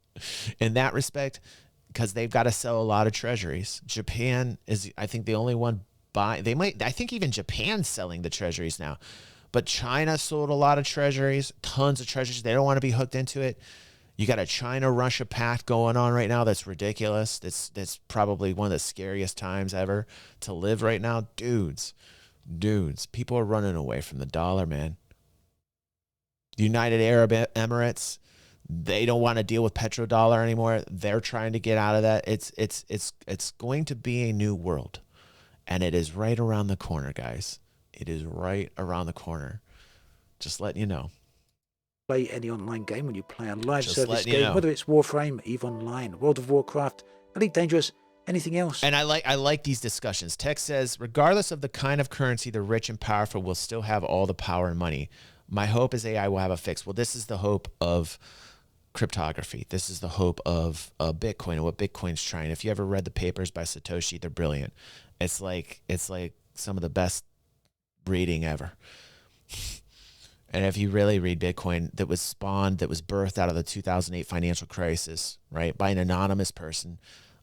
In that respect, because they've got to sell a lot of treasuries. Japan is, I think, the only one buying. I think even Japan's selling the treasuries now. But China sold a lot of treasuries, tons of treasuries. They don't want to be hooked into it. You got a China-Russia pact going on right now that's ridiculous. That's probably one of the scariest times ever to live right now. Dudes, people are running away from the dollar, man. United Arab Emirates, they don't want to deal with petrodollar anymore. They're trying to get out of that. It's going to be a new world, and it is right around the corner, guys. It is right around the corner. Just letting you know. Play any online game when you play a live Just service letting you game, know. whether it's Warframe, EVE Online, World of Warcraft, Elite Dangerous, anything else. And I like these discussions. Tech says, regardless of the kind of currency, the rich and powerful will still have all the power and money. My hope is AI will have a fix. Well, this is the hope of cryptography. This is the hope of Bitcoin and what Bitcoin's trying. If you ever read the papers by Satoshi, they're brilliant. It's like some of the best reading ever. And if you really read Bitcoin, that was birthed out of the 2008 financial crisis, right? By an anonymous person,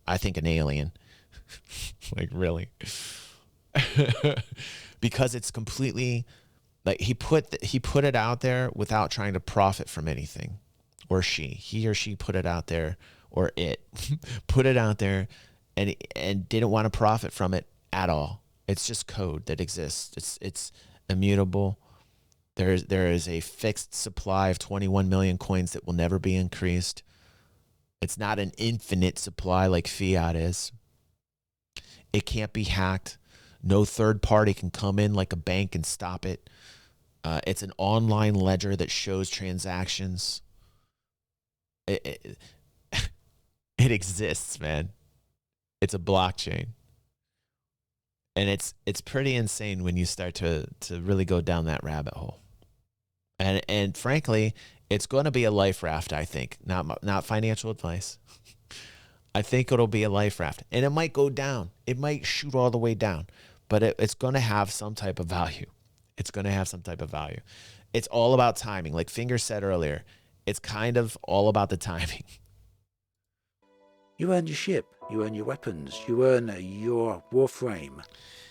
I think an alien. Like, really? Because it's completely, like, he put it out there without trying to profit from anything. Or he or she put it out there, or it put it out there and didn't want to profit from it at all. It's just code that exists. It's immutable. There is a fixed supply of 21 million coins that will never be increased. It's not an infinite supply like fiat is. It can't be hacked. No third party can come in like a bank and stop it. It's an online ledger that shows transactions. It exists, man. It's a blockchain. And it's pretty insane when you start to really go down that rabbit hole. And frankly, it's going to be a life raft, I think. Not financial advice. I think it'll be a life raft. And it might go down. It might shoot all the way down. But it's going to have some type of value. It's going to have some type of value. It's all about timing. Like Finger said earlier, it's kind of all about the timing. You earn your ship, you earn your weapons, you earn your warframe.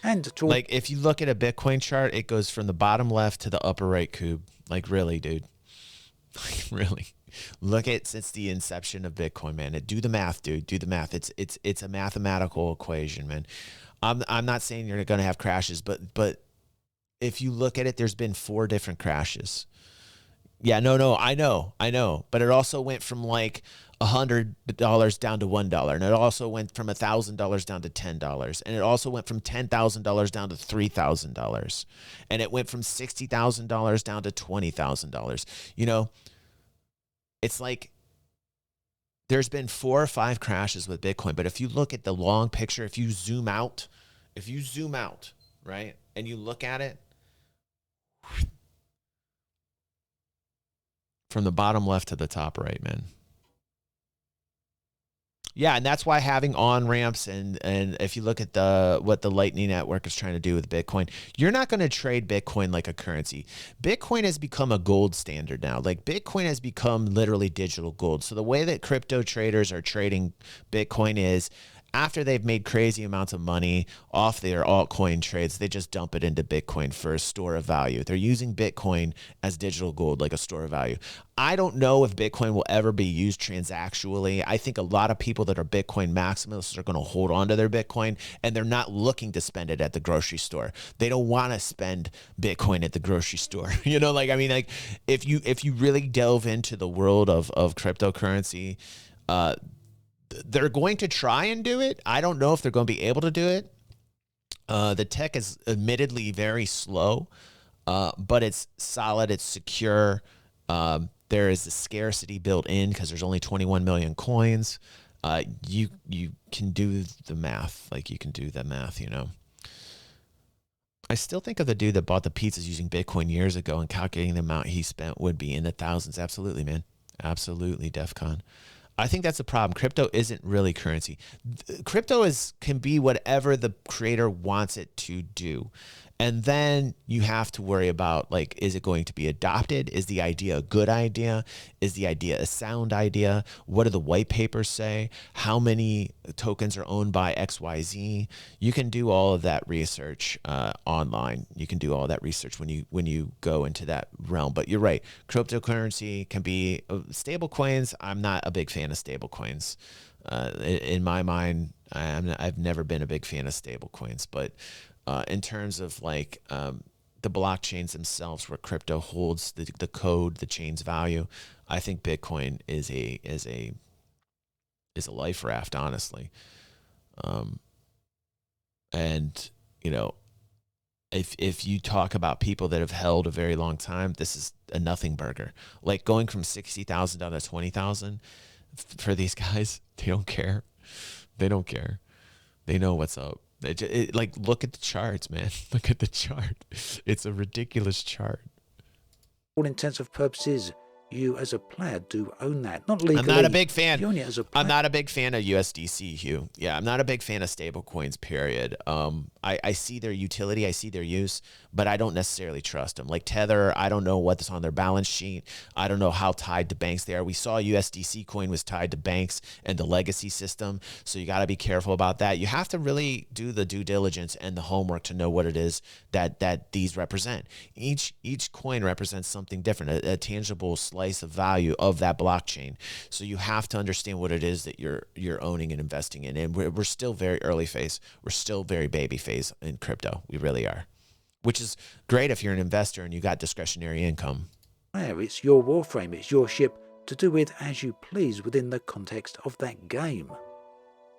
And to like, if you look at a Bitcoin chart, it goes from the bottom left to the upper right cube. Like, really, dude. Like, really. Look at since the inception of Bitcoin, man. Do the math, dude. Do the math. It's a mathematical equation, man. I'm not saying you're going to have crashes, but if you look at it, there's been 4 different crashes. Yeah, no, I know. But it also went from like $100 down to $1, and it also went from $1,000 down to $10, and it also went from $10,000 down to $3,000, and it went from $60,000 down to $20,000. You know, it's like there's been 4 or 5 crashes with Bitcoin, but if you look at the long picture, if you zoom out, right, and you look at it from the bottom left to the top right, man. Yeah, and that's why having on-ramps and if you look at what the Lightning Network is trying to do with Bitcoin, you're not going to trade Bitcoin like a currency. Bitcoin has become a gold standard now. Like, Bitcoin has become literally digital gold. So the way that crypto traders are trading Bitcoin is, after they've made crazy amounts of money off their altcoin trades, they just dump it into Bitcoin for a store of value. They're using Bitcoin as digital gold, like a store of value. I don't know if Bitcoin will ever be used transactionally. I think a lot of people that are Bitcoin maximalists are going to hold on to their Bitcoin, and they're not looking to spend it at the grocery store. They don't want to spend Bitcoin at the grocery store. You know, like, I mean, like, if you really delve into the world of cryptocurrency, they're going to try and do it. I don't know if they're going to be able to do it. The tech is admittedly very slow, but it's solid. It's secure. There is a scarcity built in because there's only 21 million coins. You can do the math. Like, you can do the math, you know. I still think of the dude that bought the pizzas using Bitcoin years ago and calculating the amount he spent would be in the thousands. Absolutely, man. Absolutely, DEFCON. I think that's the problem. Crypto isn't really currency. Crypto can be whatever the creator wants it to do. And then you have to worry about, like, is it going to be adopted? Is the idea a good idea? Is the idea a sound idea? What do the white papers say? How many tokens are owned by XYZ? You can do all of that research online. You can do all that research when you go into that realm. But you're right. Cryptocurrency can be stable coins. I'm not a big fan of stable coins. In my mind, I've never been a big fan of stable coins, but in terms of, like, the blockchains themselves, where crypto holds the code, the chain's value, I think Bitcoin is a life raft, honestly. And, you know, if you talk about people that have held a very long time, this is a nothing burger. Like, going from 60,000 down to 20,000 for these guys, they don't care. They don't care. They know what's up. Like, look at the charts, man. Look at the chart. It's a ridiculous chart. All intents and purposes, you as a player do own that. Not legally. I'm not a big fan. You own it as a player. I'm not a big fan of USDC, Hugh. Yeah, I'm not a big fan of stable coins, period. I see their utility, I see their use, but I don't necessarily trust them. Like Tether, I don't know what's on their balance sheet. I don't know how tied to banks they are. We saw USDC coin was tied to banks and the legacy system, so you got to be careful about that. You have to really do the due diligence and the homework to know what it is that these represent. Each coin represents something different, a tangible slice of value of that blockchain. So you have to understand what it is that you're owning and investing in. And we're still very early phase. We're still very baby phase in crypto. We really are, which is great if you're an investor and you got discretionary income. It's your warframe, it's your ship to do with as you please within the context of that game.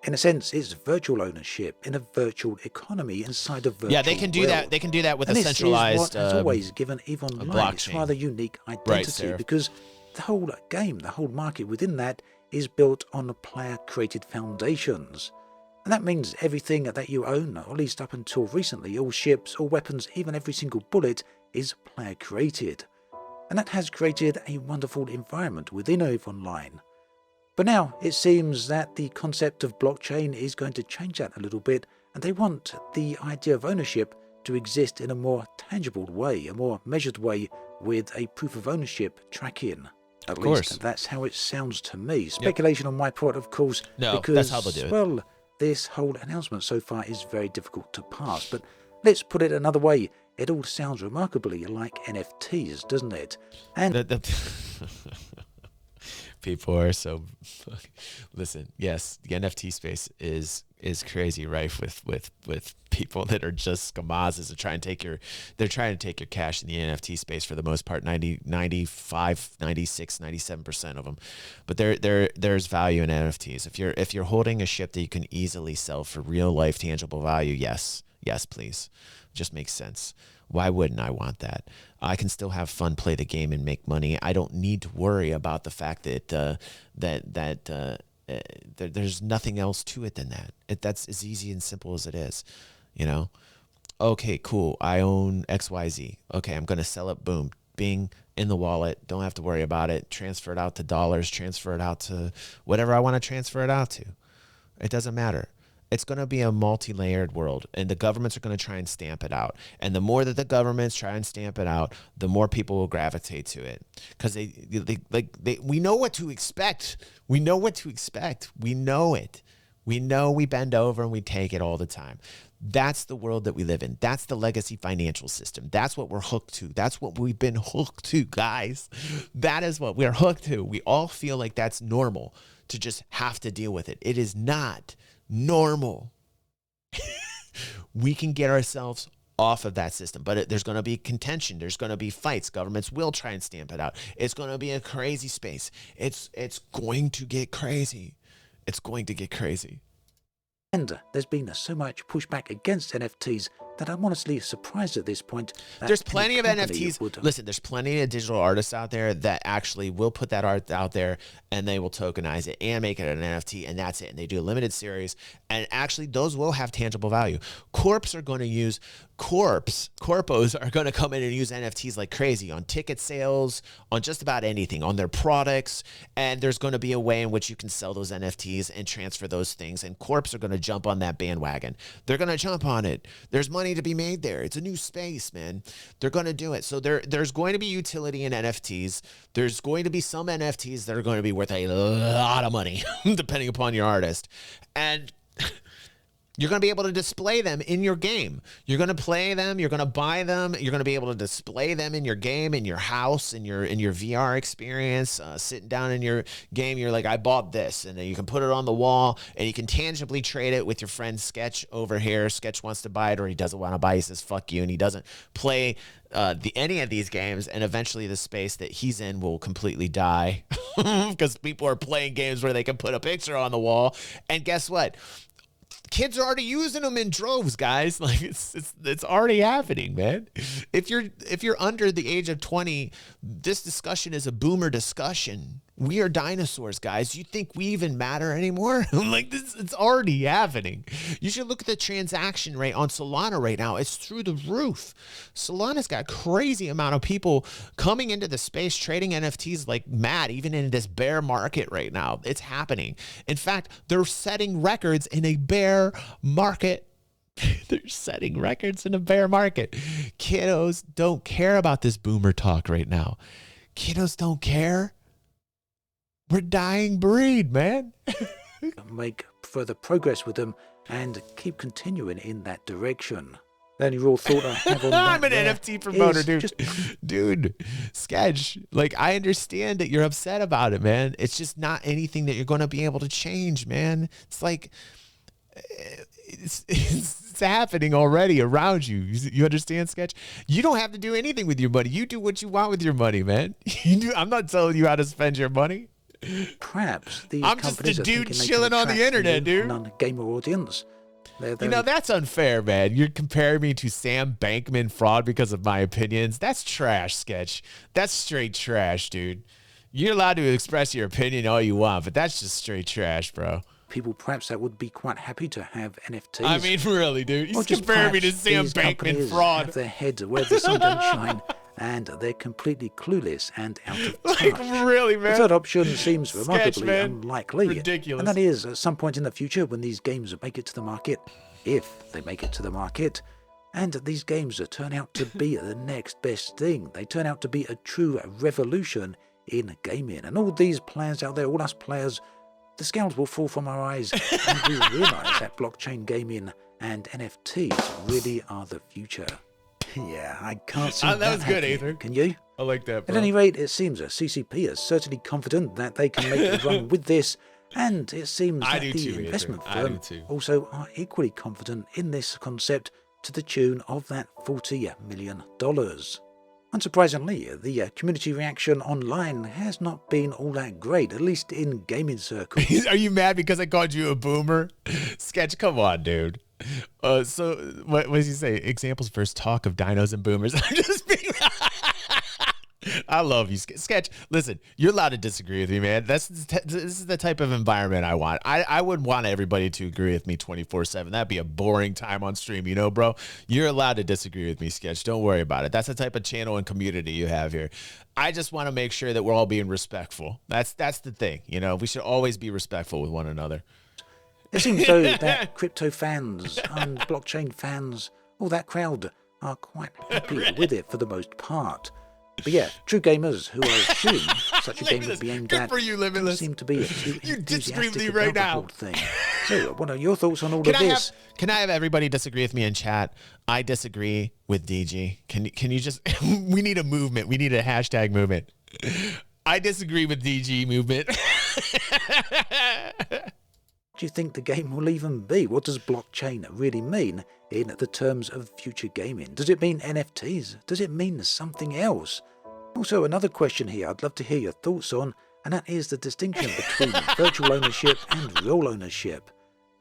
In a sense, it's virtual ownership in a virtual economy inside a virtual Yeah, they can do world. that. They can do that with And a this centralized. is what has always given EVE Online its blockchain. rather unique identity, Sarah. because the whole game, the whole market within that is built on player-created foundations. And that means everything that you own, or at least up until recently, all ships, all weapons, even every single bullet, is player-created. And that has created a wonderful environment within EVE Online. But now it seems that the concept of blockchain is going to change that a little bit, and they want the idea of ownership to exist in a more tangible way, a more measured way, with a proof of ownership tracking. At least that's how it sounds to me. Speculation on my part, of course, No, because, that's how they'll do it. well, this whole announcement so far is very difficult to pass. But let's put it another way. It all sounds remarkably like NFTs, doesn't it? And people are so. Listen, yes, the NFT space is crazy rife with people that are just skamazes and they're trying to take your cash in the NFT space for the most part, 95, 96, 97% of them. But there's value in NFTs. If you're holding a ship that you can easily sell for real life tangible value, yes, please. Just makes sense. Why wouldn't I want that? I can still have fun, play the game, and make money. I don't need to worry about the fact that there's nothing else to it than that. That's as easy and simple as it is, you know? Okay, cool. I own XYZ. Okay, I'm going to sell it. Boom. Bing, in the wallet. Don't have to worry about it. Transfer it out to dollars. Transfer it out to whatever I want to transfer it out to. It doesn't matter. It's going to be a multi-layered world, and the governments are going to try and stamp it out. And the more that the governments try and stamp it out, the more people will gravitate to it, because we know what to expect. We know what to expect. We know it. We know we bend over and we take it all the time. That's the world that we live in. That's the legacy financial system. That's what we're hooked to. That's what we've been hooked to, guys. That is what we're hooked to. We all feel like that's normal, to just have to deal with it. It is not normal. We can get ourselves off of that system, but there's going to be contention. There's going to be fights. Governments will try and stamp it out. It's going to be a crazy space. It's going to get crazy. It's going to get crazy. And there's been so much pushback against NFTs that I'm honestly surprised at this point. There's plenty of NFTs. Listen, there's plenty of digital artists out there that actually will put that art out there, and they will tokenize it and make it an NFT, and that's it. And they do a limited series, and actually those will have tangible value. Corpos are going to come in and use NFTs like crazy on ticket sales, on just about anything, on their products. And there's going to be a way in which you can sell those NFTs and transfer those things. And corps are going to jump on that bandwagon. They're going to jump on it. There's money to be made there. It's a new space, man. They're going to do it. So there's going to be utility in NFTs. There's going to be some NFTs that are going to be worth a lot of money, depending upon your artist. And you're going to be able to display them in your game. You're going to play them. You're going to buy them. You're going to be able to display them in your game, in your house, in your VR experience, sitting down in your game. You're like, I bought this, and then you can put it on the wall, and you can tangibly trade it with your friend Sketch over here. Sketch wants to buy it, or he doesn't want to buy it. He says, fuck you, and he doesn't play any of these games, and eventually the space that he's in will completely die because people are playing games where they can put a picture on the wall. And guess what? Kids are already using them in droves, guys. Like it's already happening, man. If you're under the age of 20, this discussion is a boomer discussion. We are dinosaurs, guys. You think we even matter anymore? Like this, it's already happening. You should look at the transaction rate on Solana right now. It's through the roof. Solana's got a crazy amount of people coming into the space, trading NFTs like mad, even in this bear market right now. It's happening. In fact, they're setting records in a bear market. They're setting records in a bear market. Kiddos don't care about this boomer talk right now. Kiddos don't care. We're dying breed, man. Make further progress with them and keep continuing in that direction. The only real thought I have on that I'm an NFT promoter, dude. Dude, Sketch, like, I understand that you're upset about it, man. It's just not anything that you're going to be able to change, man. It's like, it's happening already around you. You understand, Sketch? You don't have to do anything with your money. You do what you want with your money, man. I'm not telling you how to spend your money. Perhaps these I'm just companies a are dude thinking they chilling can on the attract internet, a dude. non-gamer audience. You know, that's unfair, man. You're comparing me to Sam Bankman fraud because of my opinions. That's trash, Sketch. That's straight trash, dude. You're allowed to express your opinion all you want, but that's just straight trash, bro. People perhaps that would be quite happy to have NFTs. I mean, really, dude. You're just comparing me to perhaps Sam these Bankman companies fraud. have their heads where the sun don't shine, and they're completely clueless and out of touch. Like, really, man. The third option seems Sketch, remarkably man. unlikely. Ridiculous. And that is, at some point in the future, when these games make it to the market, if they make it to the market, and these games turn out to be the next best thing. They turn out to be a true revolution in gaming. And all these players out there, all us players, the scales will fall from our eyes, and we realise that blockchain gaming and NFTs really are the future. Yeah, I can't see that was good, happening. Ether. Can you? I like that, bro. At any rate, it seems that CCP is certainly confident that they can make a run with this, and it seems I that do the too, Ether. investment I do firm too. also are equally confident in this concept to the tune of that $40 million. Unsurprisingly, the community reaction online has not been all that great, at least in gaming circles. Are you mad because I called you a boomer? Sketch, come on, dude. So what does he say? Examples versus talk of dinos and boomers. I'm just being... I love you, Sketch. Listen, you're allowed to disagree with me, man. This is the type of environment I want. I wouldn't want everybody to agree with me 24/7. That'd be a boring time on stream, you know, bro. You're allowed to disagree with me, Sketch. Don't worry about it. That's the type of channel and community you have here. I just want to make sure that we're all being respectful. That's the thing, you know. We should always be respectful with one another. It seems though that crypto fans and blockchain fans, all that crowd, are quite happy with it for the most part. But yeah, true gamers who I assume such a game would be aimed Good at for you, Limitless. seem to be too You disagree with me enthusiastic right about the now. whole thing. So, what are your thoughts on all of this? Can I have everybody disagree with me in chat? I disagree with DG. Can you just? We need a movement. We need a hashtag movement. I disagree with DG movement. Do you think the game will even be? What does blockchain really mean in the terms of future gaming? Does it mean NFTs? Does it mean something else? Also, another question here I'd love to hear your thoughts on, and that is the distinction between virtual ownership and real ownership.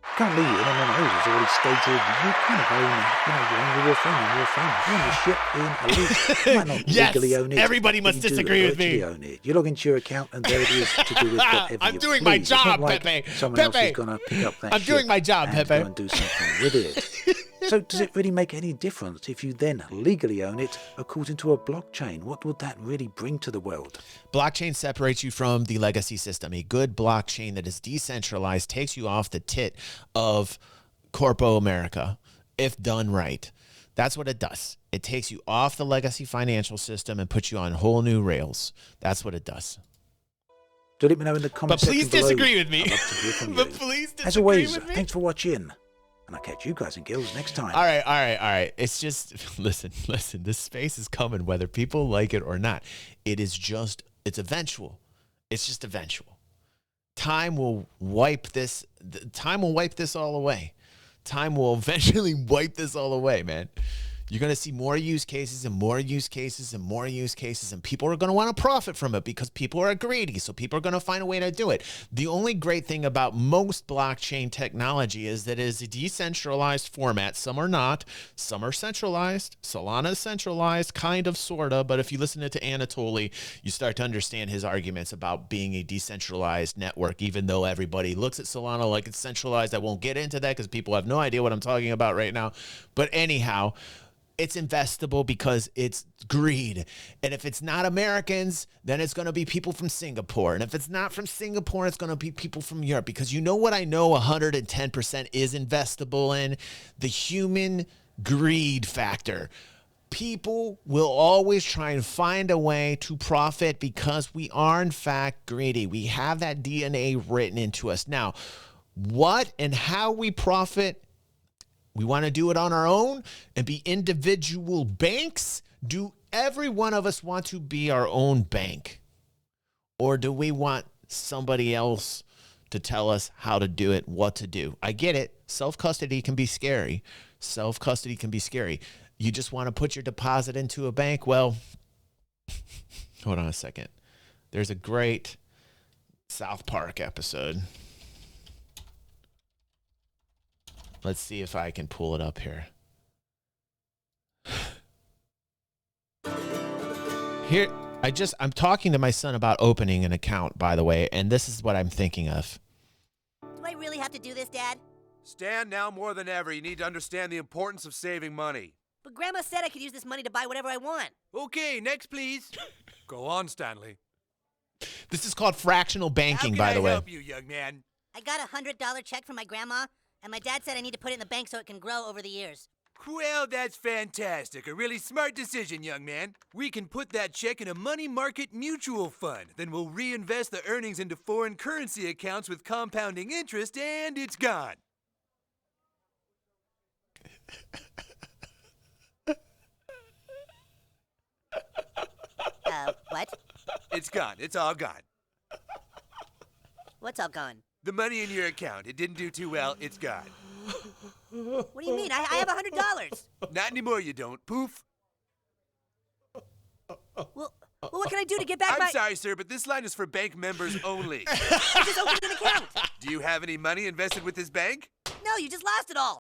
Currently, in MMOs, as already stated, you kind of own, you own your Warframe. You own the ship in a lease. You might not Yes, legally own it. everybody but must you do disagree with me. virtually own it. You log into your account, and there it is to do with whatever I'm you doing my please. It's not job, like Pepe. someone else Pepe. is going to pick up that I'm doing ship my job, and Pepe. go and do something with it. So does it really make any difference if you then legally own it according to a blockchain? What would that really bring to the world? Blockchain separates you from the legacy system. A good blockchain that is decentralized takes you off the tit of Corpo America, if done right. That's what it does. It takes you off the legacy financial system and puts you on whole new rails. That's what it does. Do let me know in the comments But please section below. disagree with me. I'd love to hear from But you. please disagree As always, with me. thanks for watching, and I'll catch you guys and girls next time. All right. It's just, listen, this space is coming whether people like it or not. It's eventual. It's just eventual. Time will wipe this all away. Time will eventually wipe this all away, man. You're going to see more use cases and more use cases and more use cases, and people are going to want to profit from it because people are greedy. So people are going to find a way to do it. The only great thing about most blockchain technology is that it is a decentralized format. Some are not. Some are centralized. Solana is centralized, kind of, sort of. But if you listen to Anatoly, you start to understand his arguments about being a decentralized network, even though everybody looks at Solana like it's centralized. I won't get into that because people have no idea what I'm talking about right now. But anyhow, it's investable because it's greed. And if it's not Americans, then it's going to be people from Singapore. And if it's not from Singapore, it's going to be people from Europe. Because you know what I know 110% is investable in? The human greed factor. People will always try and find a way to profit because we are, in fact, greedy. We have that DNA written into us. Now, what and how we profit, we want to do it on our own and be individual banks? Do every one of us want to be our own bank? Or do we want somebody else to tell us how to do it, what to do? I get it. Self-custody can be scary. Self-custody can be scary. You just want to put your deposit into a bank? Well, hold on a second. There's a great South Park episode. Let's see if I can pull it up here. I'm talking to my son about opening an account, by the way, and this is what I'm thinking of. Do I really have to do this, Dad? Stan, now more than ever, you need to understand the importance of saving money. But Grandma said I could use this money to buy whatever I want. Okay, next please. Go on, Stanley. This is called fractional banking, by the way. How can I help you, young man? I got a $100 check from my grandma, and my dad said I need to put it in the bank so it can grow over the years. Well, that's fantastic. A really smart decision, young man. We can put that check in a money market mutual fund. Then we'll reinvest the earnings into foreign currency accounts with compounding interest, and it's gone. What? It's gone. It's all gone. What's all gone? The money in your account. It didn't do too well. It's gone. What do you mean? I have $100. Not anymore, you don't. Poof. Well, what can I do to get back I'm sorry, sir, but this line is for bank members only. I just opened an account. Do you have any money invested with this bank? No, you just lost it all.